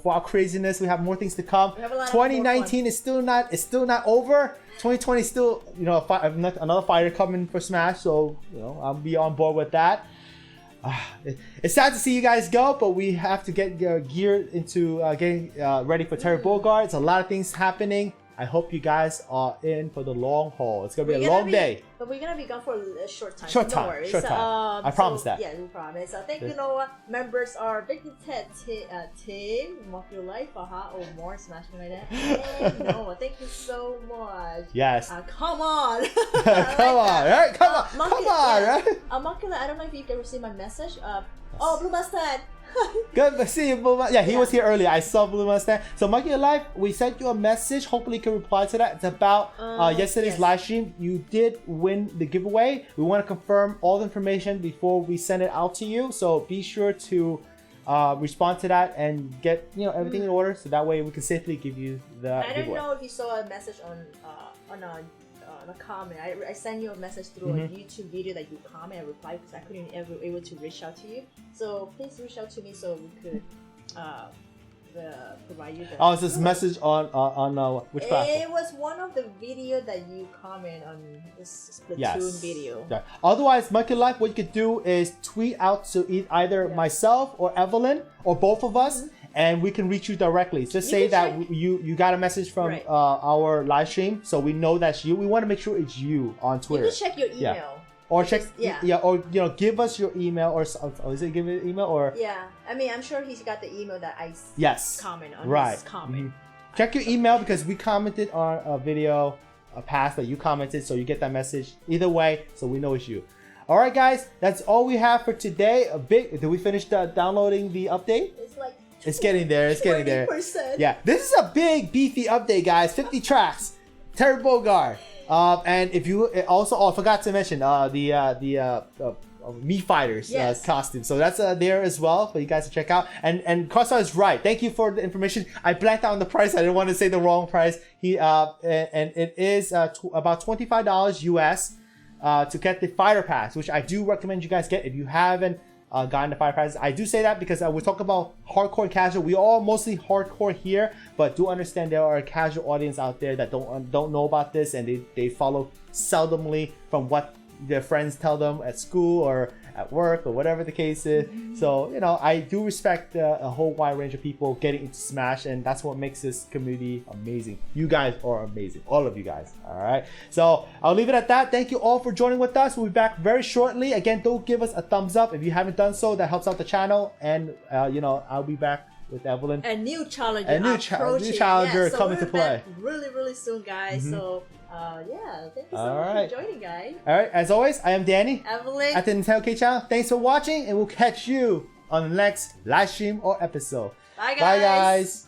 for our craziness. We have more things to come. 2019 is still not over. 2020 is still another fighter coming for Smash, so I'll be on board with that. It's sad to see you guys go, but we have to get geared into getting ready for Terry Bogard. It's a lot of things happening. I hope you guys are in for the long haul. It's gonna be a long day. But we're gonna be gone for a short time. Short Don't time. worry. Short time. I promise that. Yeah, we promise. Thank you, members are Victor Ted, Tim, Mock Your Life, Faha, or more, smashing like that. And Noah, thank you so much. Yes. Come on. Come on, right? Come on, right? Mock Your Life, I don't know if you can receive my message. Blue Mustang. Good to see you, Blue Mustang. Yeah, he was here earlier. I saw Blue Mustang. So, Monkey Life, we sent you a message. Hopefully, you can reply to that. It's about yesterday's live stream. You did win the giveaway. We want to confirm all the information before we send it out to you. So, be sure to respond to that and get everything in order, so that way we can safely give you the giveaway. I don't know if you saw a message on a comment. I sent you a message through a YouTube video that you comment and reply, because I couldn't ever able to reach out to you. So please reach out to me so we could provide you. Is this message on which platform? It was one of the video that you comment on this Splatoon video. Yeah. Otherwise, Monkey Life, what you could do is tweet out to either myself or Evelyn or both of us. And we can reach you directly. Just say that you got a message from our live stream, so we know that's you. We want to make sure it's you on Twitter. You can check your email. Yeah. Or check, or give us your email, or is it give it an email or? Yeah, I mean, I'm sure he's got the email that I comment on. His comment. Check your email, because we commented on a video, a past that you commented, so you get that message. Either way, so we know it's you. All right, guys, that's all we have for today. Did we finish downloading the update? It's getting there. It's getting there. Yeah, this is a big, beefy update, guys. 50 tracks. Terry Bogard. And if you also, I forgot to mention the Mii Fighters Yes. costume. So that's there as well for you guys to check out. And Crossfire is right. Thank you for the information. I blanked out on the price. I didn't want to say the wrong price. And it is about $25 US to get the Fighter Pass, which I do recommend you guys get if you haven't gotten the Fighter Pass. I do say that because we're talking about hardcore and casual. We are mostly hardcore here, but do understand there are a casual audience out there that don't know about this, and they follow seldomly from what their friends tell them at school or at work or whatever the case is. So, you know, I do respect a whole wide range of people getting into Smash, and that's what makes this community amazing. You guys are amazing. All of you guys. All right. So I'll leave it at that. Thank you all for joining with us. We'll be back very shortly. Again, don't give us a thumbs up if you haven't done so. That helps out the channel. And, you know, I'll be back with Evelyn. A new challenger. A new challenger so coming to play. Really, really soon, guys. So, yeah, thank you so All much right. for joining, guys. All right. As always, I am Danny Evelyn. at the Nintendo K channel. Thanks for watching, and we'll catch you on the next live stream or episode. Bye, guys. Bye, guys.